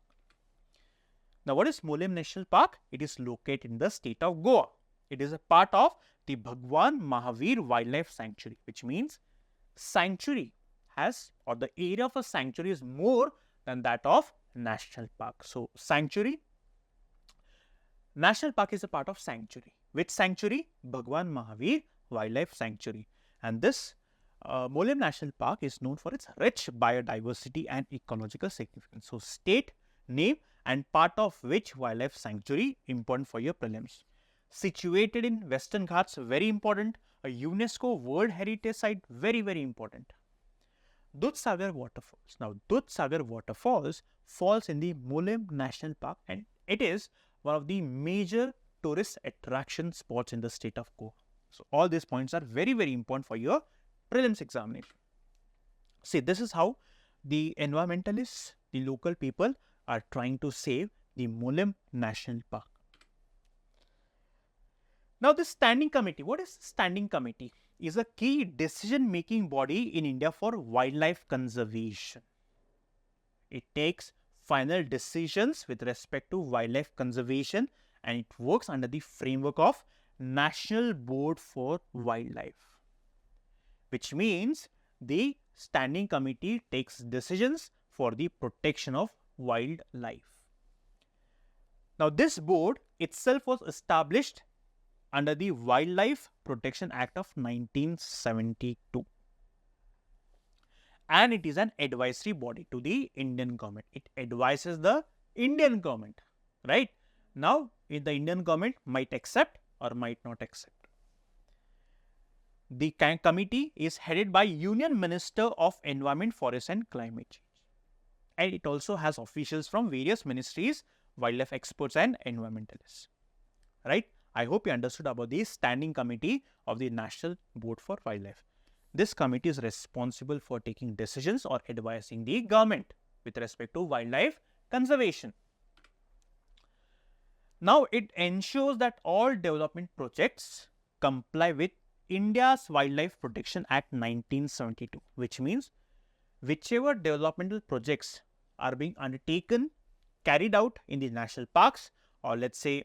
Now, what is Mulem National Park? It is located in the state of Goa. It is a part of the Bhagwan Mahavir Wildlife Sanctuary, which means sanctuary has, or the area of a sanctuary is more than that of national park. So, sanctuary, national park is a part of sanctuary. Which sanctuary? Bhagwan Mahavir Wildlife Sanctuary. And this Mulem National Park is known for its rich biodiversity and ecological significance. So, state, name and part of which wildlife sanctuary, important for your prelims. Situated in Western Ghats, very important. A UNESCO World Heritage Site, very, very important. Dudhsagar Waterfalls. Now, Dudhsagar Waterfalls falls in the Mulem National Park and it is one of the major tourist attraction spots in the state of Goa. So, all these points are very, very important for your prelims examination. See, this is how the environmentalists, the local people are trying to save the Mulem National Park. Now, this standing committee, what is standing committee? Is a key decision-making body in India for wildlife conservation. It takes final decisions with respect to wildlife conservation and it works under the framework of National Board for Wildlife, which means the standing committee takes decisions for the protection of wildlife. Now, this board itself was established under the Wildlife Protection Act of 1972 and it is an advisory body to the Indian government. It advises the Indian government, right? Now, if the Indian government might accept or might not accept. The committee is headed by Union Minister of Environment, Forest and Climate Change. And it also has officials from various ministries, wildlife experts and environmentalists, right? I hope you understood about the standing committee of the National Board for Wildlife. This committee is responsible for taking decisions or advising the government with respect to wildlife conservation. Now, it ensures that all development projects comply with India's Wildlife Protection Act 1972, which means whichever developmental projects are being undertaken, carried out in the national parks or let's say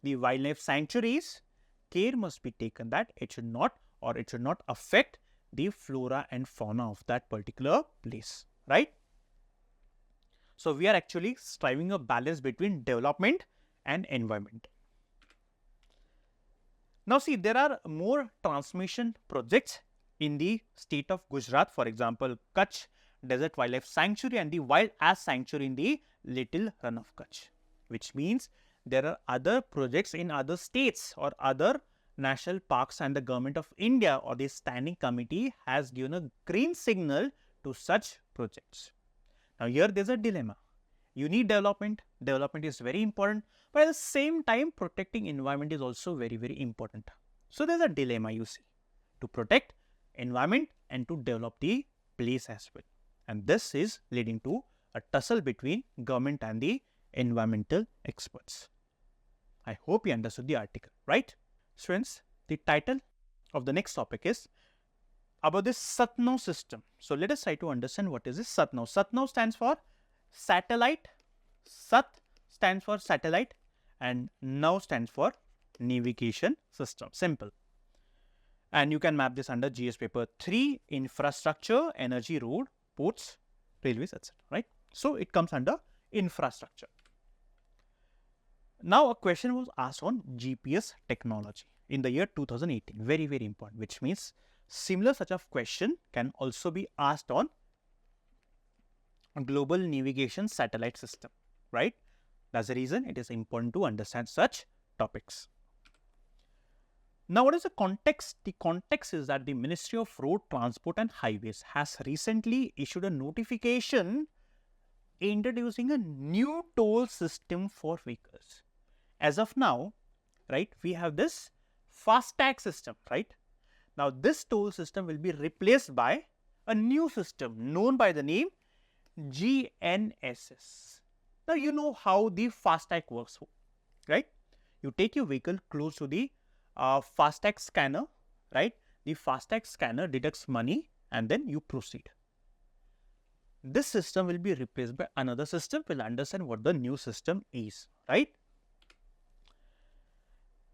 the wildlife sanctuaries, care must be taken that it should not affect the flora and fauna of that particular place, right? So, we are actually striving a balance between development and environment. Now, see, there are more transmission projects in the state of Gujarat, for example, Kutch Desert Wildlife Sanctuary and the Wild Ass Sanctuary in the Little Run of Kutch, which means there are other projects in other states or other national parks and the government of India or the standing committee has given a green signal to such projects. Now, here there is a dilemma. You need development, development is very important, but at the same time protecting environment is also very, very important. So, there is a dilemma you see, to protect environment and to develop the place as well. And this is leading to a tussle between government and the environmental experts. I hope you understood the article, right? Students, the title of the next topic is about this SatNav system. So, let us try to understand what is this SatNav. SatNav stands for satellite, Sat stands for satellite and Nav stands for navigation system, simple. And you can map this under GS paper 3, infrastructure, energy, road, ports, railways, etc. right? So, it comes under infrastructure. Now, a question was asked on GPS technology in the year 2018, very, very important, which means similar such of question can also be asked on a global navigation satellite system, right? That's the reason it is important to understand such topics. Now, what is the context? The context is that the Ministry of Road Transport and Highways has recently issued a notification introducing a new toll system for vehicles. As of now, right, we have this FASTag system, right? Now, this toll system will be replaced by a new system known by the name GNSS. Now, you know how the FASTag works, right? You take your vehicle close to the FASTag scanner, right? The FASTag scanner deducts money and then you proceed. this system will be replaced by another system. We'll understand what the new system is, right?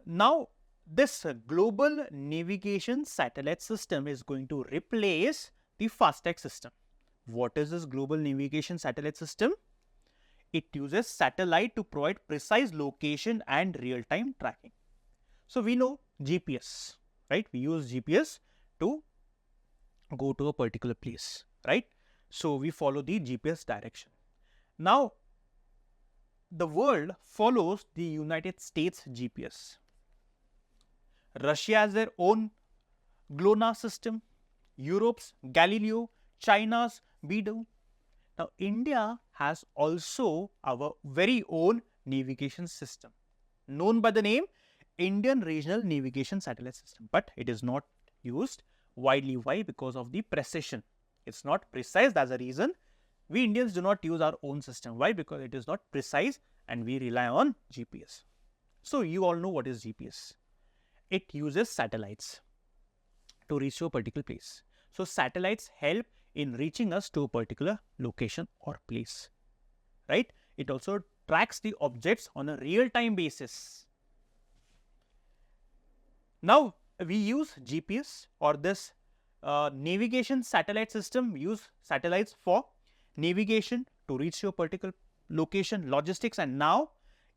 Now, this global navigation satellite system is going to replace the FASTag system. What is this global navigation satellite system? It uses satellite to provide precise location and real-time tracking. So, we know GPS, right? We use GPS to go to a particular place, right? So, we follow the GPS direction. Now, the world follows the United States GPS. Russia has their own GLONASS system, Europe's Galileo, China's Beidou. Now, India has also our very own navigation system known by the name Indian Regional Navigation Satellite System, but it is not used widely. Why? Because of the precision. It's not precise. That's the reason we Indians do not use our own system. Why? Because it is not precise and we rely on GPS. So, you all know what is GPS. It uses satellites to reach to a particular place. So, satellites help in reaching us to a particular location or place, right? It also tracks the objects on a real-time basis. Now, we use GPS or this navigation satellite system, use satellites for navigation to reach to a particular location, logistics, and now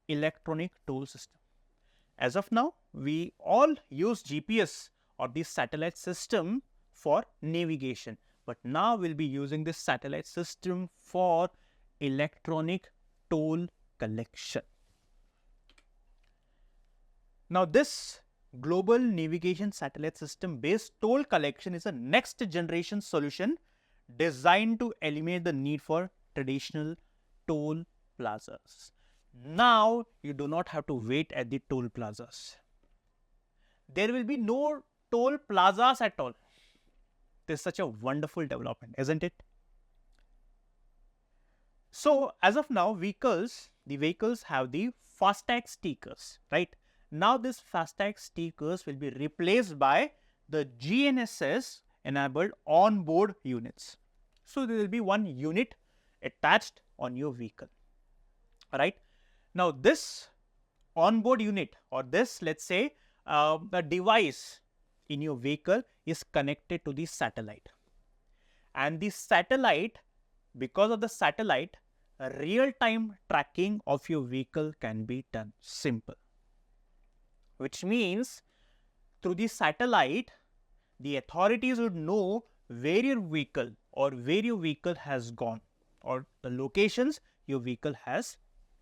electronic toll system. As of now, we all use GPS or the satellite system for navigation, but now we'll be using this satellite system for electronic toll collection. Now, this global navigation satellite system based toll collection is a next generation solution designed to eliminate the need for traditional toll plazas. Now, you do not have to wait at the toll plazas. There will be no toll plazas at all. This is such a wonderful development, isn't it? So, as of now, the vehicles have the FASTag stickers, right? Now, this FASTag stickers will be replaced by the GNSS enabled onboard units. So, there will be one unit attached on your vehicle, right? Now, this onboard unit or this, let's say, the device in your vehicle is connected to the satellite, and the satellite, because of the satellite, real-time tracking of your vehicle can be done simple, which means through the satellite, the authorities would know where your vehicle or where your vehicle has gone or the locations your vehicle has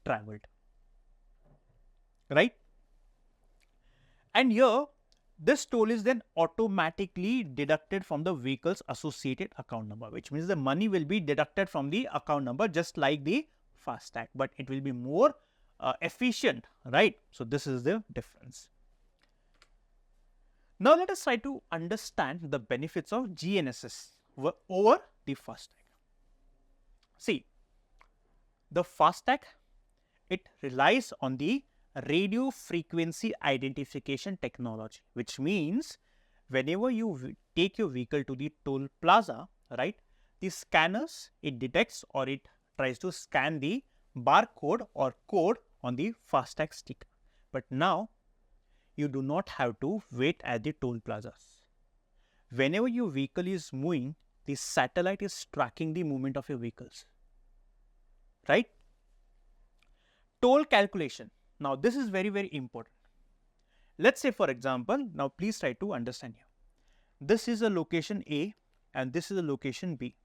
traveled, right? And here, this toll is then automatically deducted from the vehicle's associated account number, which means the money will be deducted from the account number just like the FASTag, but it will be more efficient, right? So, this is the difference. Now, let us try to understand the benefits of GNSS over the FASTag. See, the FASTag, it relies on the radio frequency identification technology, which means whenever you take your vehicle to the toll plaza, right, the scanners, it detects or it tries to scan the barcode or code on the FASTag sticker. But now, you do not have to wait at the toll plazas. Whenever your vehicle is moving, the satellite is tracking the movement of your vehicles, right? Toll calculation. Now, this is very, very important. Let's say, for example, now please try to understand here. This is a location A and this is a location B,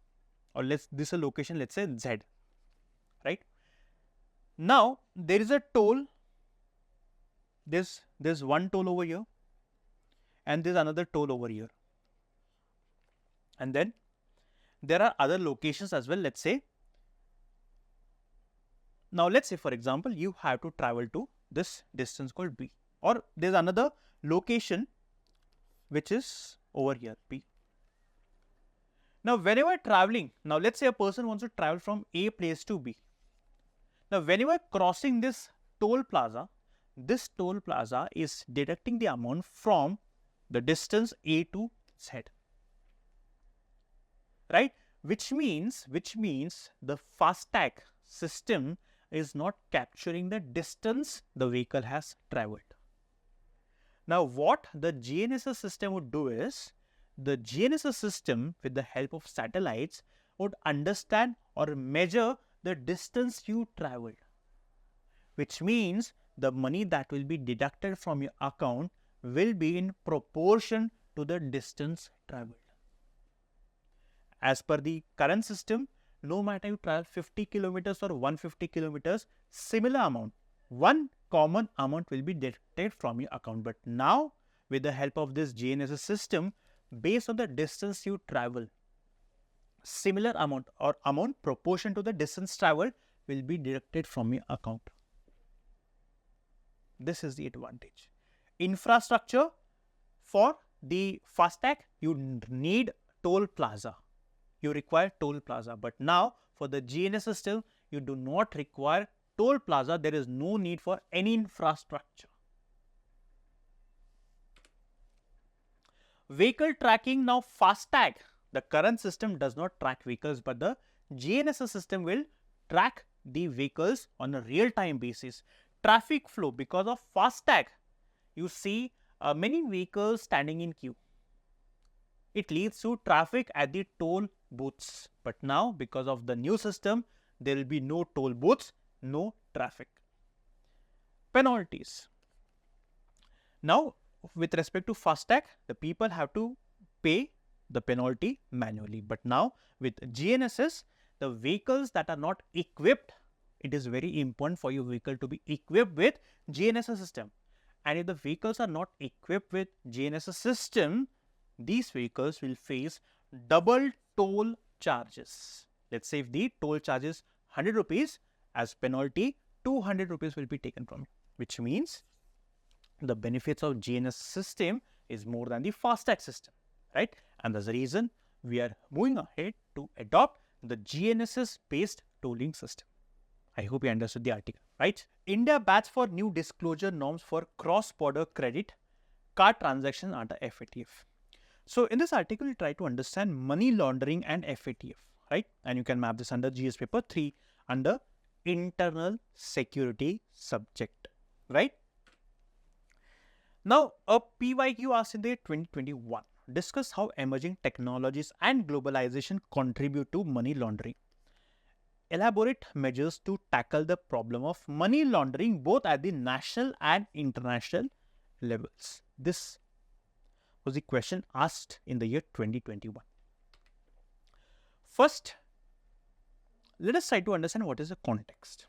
or this is a location, let's say Z, right? Now, there is a toll. There's one toll over here and there's another toll over here. And then there are other locations as well, let's say. Now, let's say, for example, you have to travel to this distance called B, or there's another location which is over here, B. Now, whenever traveling, now let's say a person wants to travel from A place to B. Now, whenever crossing this toll plaza is deducting the amount from the distance A to Z, right? which means the FASTag system is not capturing the distance the vehicle has traveled. Now, what the GNSS system would do is, the GNSS system with the help of satellites would understand or measure the distance you traveled, which means the money that will be deducted from your account will be in proportion to the distance traveled. As per the current system, no matter you travel 50 kilometers or 150 kilometers, similar amount, one common amount will be deducted from your account. But now, with the help of this GNSS system, based on the distance you travel, similar amount or amount proportion to the distance traveled will be deducted from your account. This is the advantage. Infrastructure: for the FASTag, you need toll plaza. You require toll plaza. But now, for the GNSS system, you do not require toll plaza. There is no need for any infrastructure. Vehicle tracking: now FASTag, the current system does not track vehicles, but the GNSS system will track the vehicles on a real-time basis. Traffic flow: because of FASTag, you see many vehicles standing in queue. It leads to traffic at the toll booths. But now, because of the new system, there will be no toll booths, no traffic. Penalties: now, with respect to FASTag, the people have to pay the penalty manually. But now, with GNSS, the vehicles that are not equipped, it is very important for your vehicle to be equipped with GNSS system. And if the vehicles are not equipped with GNSS system, these vehicles will face double toll charges. Let's say if the toll charge is 100 rupees, as penalty 200 rupees will be taken from you, which means the benefits of GNSS system is more than the FASTag system, right? And that's the reason we are moving ahead to adopt the GNSS-based tolling system. I hope you understood the article, right? India bats for new disclosure norms for cross-border credit card transactions under FATF. So, in this article, we try to understand money laundering and FATF, right? And you can map this under GS paper 3 under internal security subject, right? Now, a PYQ asked in the 2021, discuss how emerging technologies and globalization contribute to money laundering. Elaborate measures to tackle the problem of money laundering both at the national and international levels. This was the question asked in the year 2021. First, let us try to understand what is the context.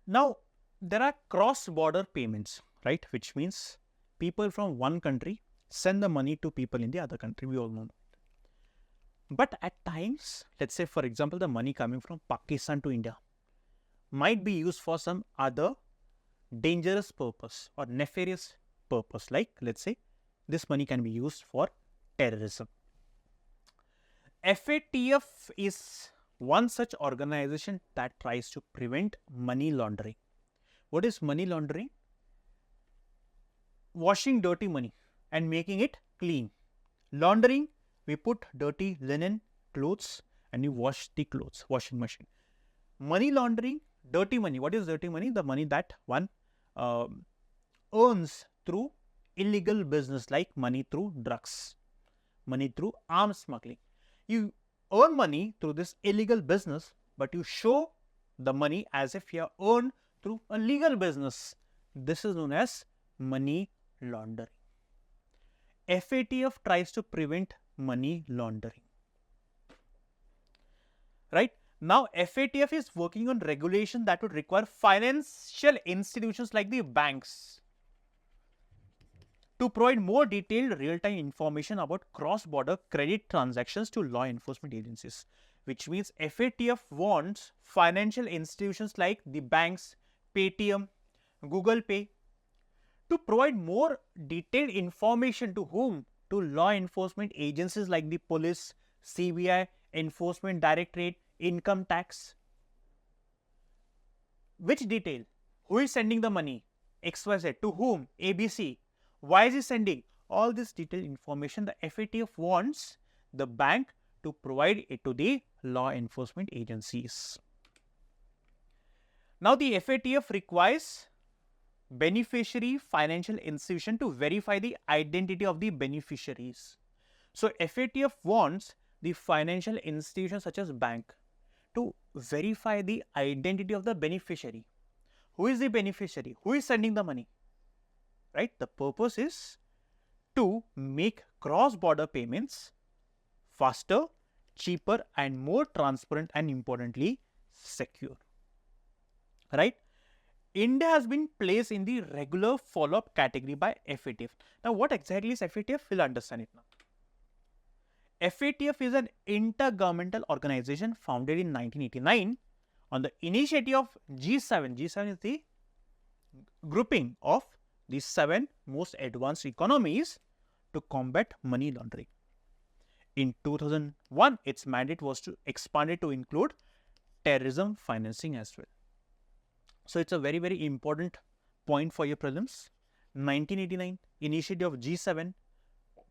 Now, there are cross-border payments, right? Which means people from one country send the money to people in the other country. We all know. But at times, let's say for example, the money coming from Pakistan to India might be used for some other dangerous purpose or nefarious purpose. Like, let's say this money can be used for terrorism. FATF is one such organization that tries to prevent money laundering. What is money laundering? Washing dirty money and making it clean. Laundering: we put dirty linen, clothes, and you wash the clothes, washing machine. Money laundering: dirty money. What is dirty money? The money that one earns through illegal business, like money through drugs, money through arms smuggling. You earn money through this illegal business, but you show the money as if you have earned through a legal business. This is known as money laundering. FATF tries to prevent money laundering. Right? Now, FATF is working on regulation that would require financial institutions like the banks to provide more detailed real-time information about cross-border credit transactions to law enforcement agencies, which means FATF wants financial institutions like the banks, Paytm, Google Pay to provide more detailed information to whom? To law enforcement agencies like the police, CBI, Enforcement Directorate, Income Tax. Which detail? Who is sending the money? XYZ. To whom? ABC. Why is he sending? All this detailed information the FATF wants the bank to provide it to the law enforcement agencies. Now, the FATF requires beneficiary financial institution to verify the identity of the beneficiaries. So, FATF wants the financial institution such as bank to verify the identity of the beneficiary. Who is the beneficiary? Who is sending the money? Right? The purpose is to make cross-border payments faster, cheaper and more transparent and importantly secure. Right? India has been placed in the regular follow-up category by FATF. Now, what exactly is FATF? We'll understand it now. FATF is an intergovernmental organization founded in 1989 on the initiative of G7. G7 is the grouping of the 7 most advanced economies to combat money laundering. In 2001, its mandate was to expand it to include terrorism financing as well. So, it's a very, very important point for your prelims. 1989, initiative of G7.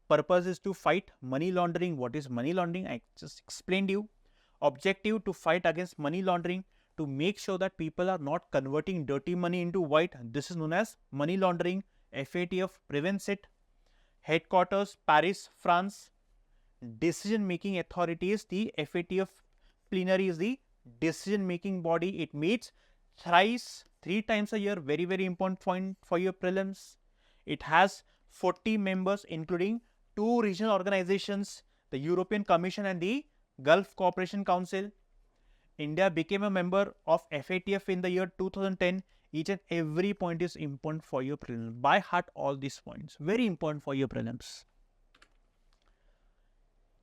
Purpose is to fight money laundering. What is money laundering? I just explained you. Objective to fight against money laundering, to make sure that people are not converting dirty money into white. This is known as money laundering. FATF prevents it. Headquarters, Paris, France. Decision-making authorities, the FATF plenary is the decision-making body. It meets three times a year. Very, very important point for your prelims. It has 40 members, including 2 regional organizations, the European Commission and the Gulf Cooperation Council. India became a member of FATF in the year 2010. Each and every point is important for your prelims. By heart all these points. Very important for your prelims.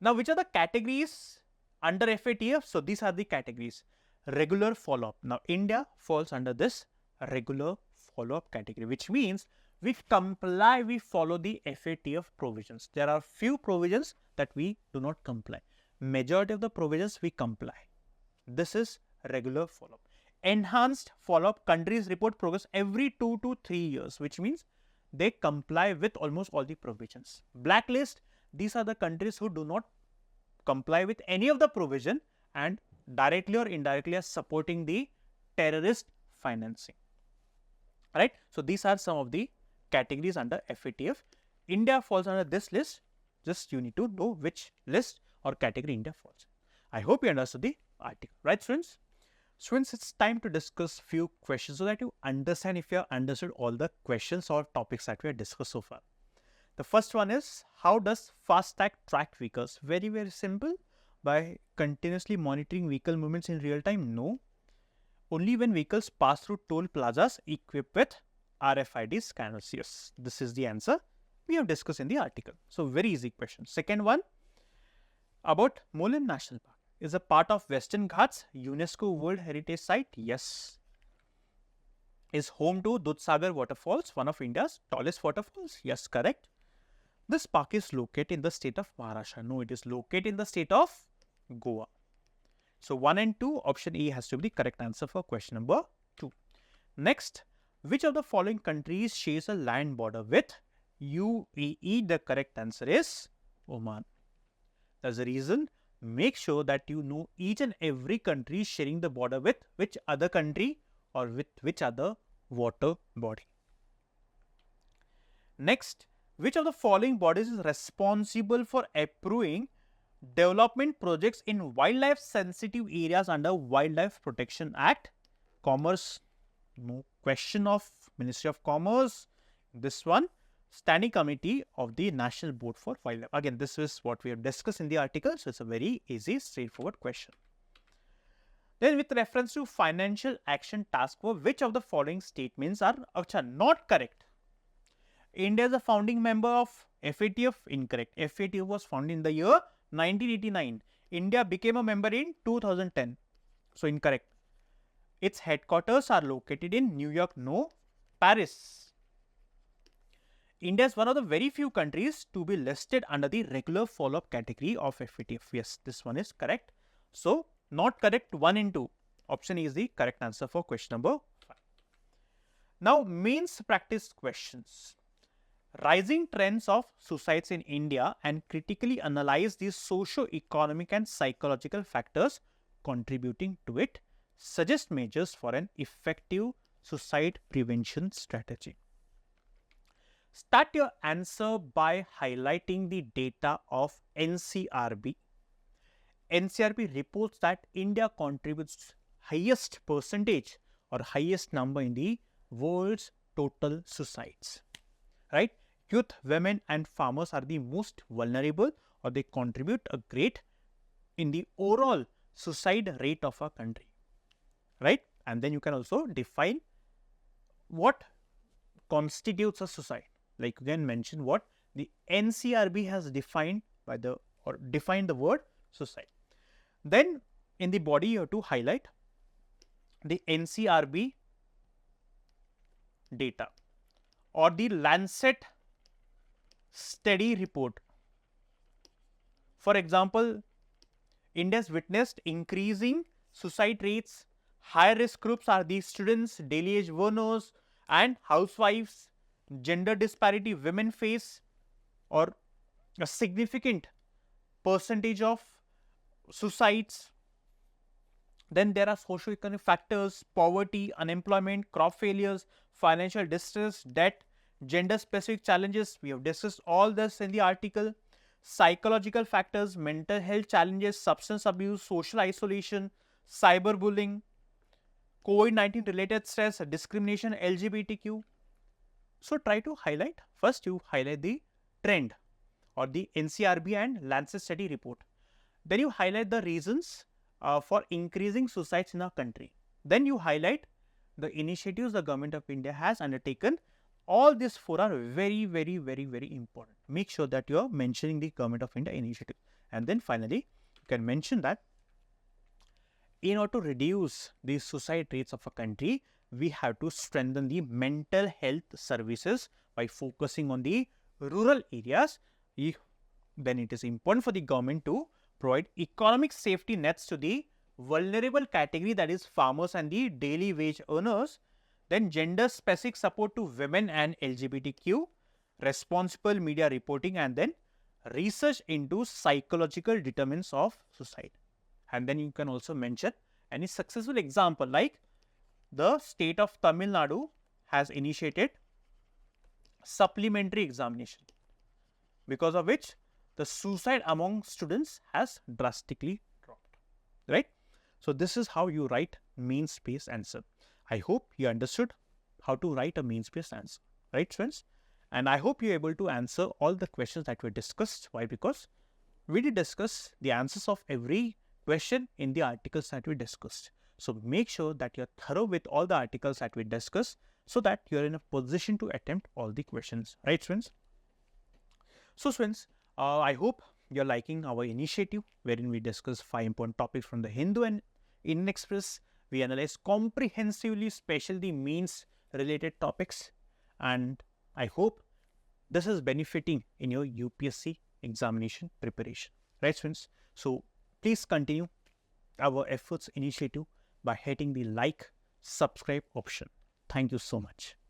Now, which are the categories under FATF? So, these are the categories. Regular follow-up. Now, India falls under this regular follow-up category, which means we comply, we follow the FATF provisions. There are few provisions that we do not comply. Majority of the provisions we comply. This is regular follow-up. Enhanced follow-up, countries report progress every 2 to 3 years, which means they comply with almost all the provisions. Blacklist, these are the countries who do not comply with any of the provision and directly or indirectly are supporting the terrorist financing. Right? So, these are some of the categories under FATF. India falls under this list. Just you need to know which list or category India falls. I hope you understood the article. Right, students? Students, it's time to discuss few questions so that you understand if you have understood all the questions or topics that we have discussed so far. The first one is, how does FASTag track vehicles? Very, very simple. By continuously monitoring vehicle movements in real time? No. Only when vehicles pass through toll plazas equipped with RFID scanners. Yes, this is the answer we have discussed in the article. So, very easy question. Second one, about Molim National Park. Is a part of Western Ghats, UNESCO World Heritage Site? Yes. Is home to Dudhsagar waterfalls, one of India's tallest waterfalls? Yes, correct. This park is located in the state of Maharashtra. No, it is located in the state of Goa. So, 1 and 2, option A has to be the correct answer for question number 2. Next, which of the following countries shares a land border with UAE? The correct answer is Oman. That's the reason. Make sure that you know each and every country sharing the border with which other country or with which other water body. Next, which of the following bodies is responsible for approving development projects in wildlife sensitive areas under Wildlife Protection Act? Commerce, no question of Ministry of Commerce. This one, Standing Committee of the National Board for Wildlife. Again, this is what we have discussed in the article. So, it's a very easy, straightforward question. Then, with reference to Financial Action Task Force, which of the following statements are not correct? India is a founding member of FATF. Incorrect. FATF was founded in the year 1989. India became a member in 2010. So, incorrect. Its headquarters are located in New York. No. Paris. India is one of the very few countries to be listed under the regular follow-up category of FATF. Yes, this one is correct. So, not correct 1 and 2. Option A is the correct answer for question number 5. Now, mains practice questions. rising trends of suicides in India and critically analyze the socio-economic and psychological factors contributing to it, suggest measures for an effective suicide prevention strategy. Start your answer by highlighting the data of NCRB. NCRB reports that India contributes highest percentage or highest number in the world's total suicides. Right? Youth, women and farmers are the most vulnerable, or they contribute a great in the overall suicide rate of a country. Right? And then you can also define what constitutes a suicide. Like you can mention what the NCRB has defined by the or defined the word suicide. Then in the body you have to highlight the NCRB data or the Lancet study report. For example, India has witnessed increasing suicide rates. High risk groups are the students, daily age earners and housewives. Gender disparity, women face or a significant percentage of suicides. Then there are socio-economic factors, poverty, unemployment, crop failures, financial distress, debt, gender-specific challenges. We have discussed all this in the article. Psychological factors, mental health challenges, substance abuse, social isolation, cyberbullying, COVID-19 related stress, discrimination, LGBTQ. So try to highlight, first you highlight the trend or the NCRB and Lancet study report. Then you highlight the reasons for increasing suicides in our country. Then you highlight the initiatives the government of India has undertaken. All these four are very important. Make sure that you are mentioning the government of India initiative. And then finally, you can mention that in order to reduce the suicide rates of a country, we have to strengthen the mental health services by focusing on the rural areas. Then it is important for the government to provide economic safety nets to the vulnerable category, that is farmers and the daily wage earners. Then gender specific support to women and LGBTQ, responsible media reporting, and then research into psychological determinants of suicide. And then you can also mention any successful example, like the state of Tamil Nadu has initiated supplementary examination, because of which the suicide among students has drastically dropped. Right? So this is how you write means-based answer. I hope you understood how to write a means-based answer. Right, friends? And I hope you're able to answer all the questions that were discussed. Why? Because we did discuss the answers of every question in the articles that we discussed. So make sure that you're thorough with all the articles that we discussed, so that you're in a position to attempt all the questions. Right, friends? So, friends, I hope you're liking our initiative wherein we discuss 5 important topics from the Hindu and Indian Express. We analyze comprehensively, especially the means related topics, and I hope this is benefiting in your UPSC examination preparation. Right, friends? So please continue our efforts initiative by hitting the like, subscribe option. Thank you so much.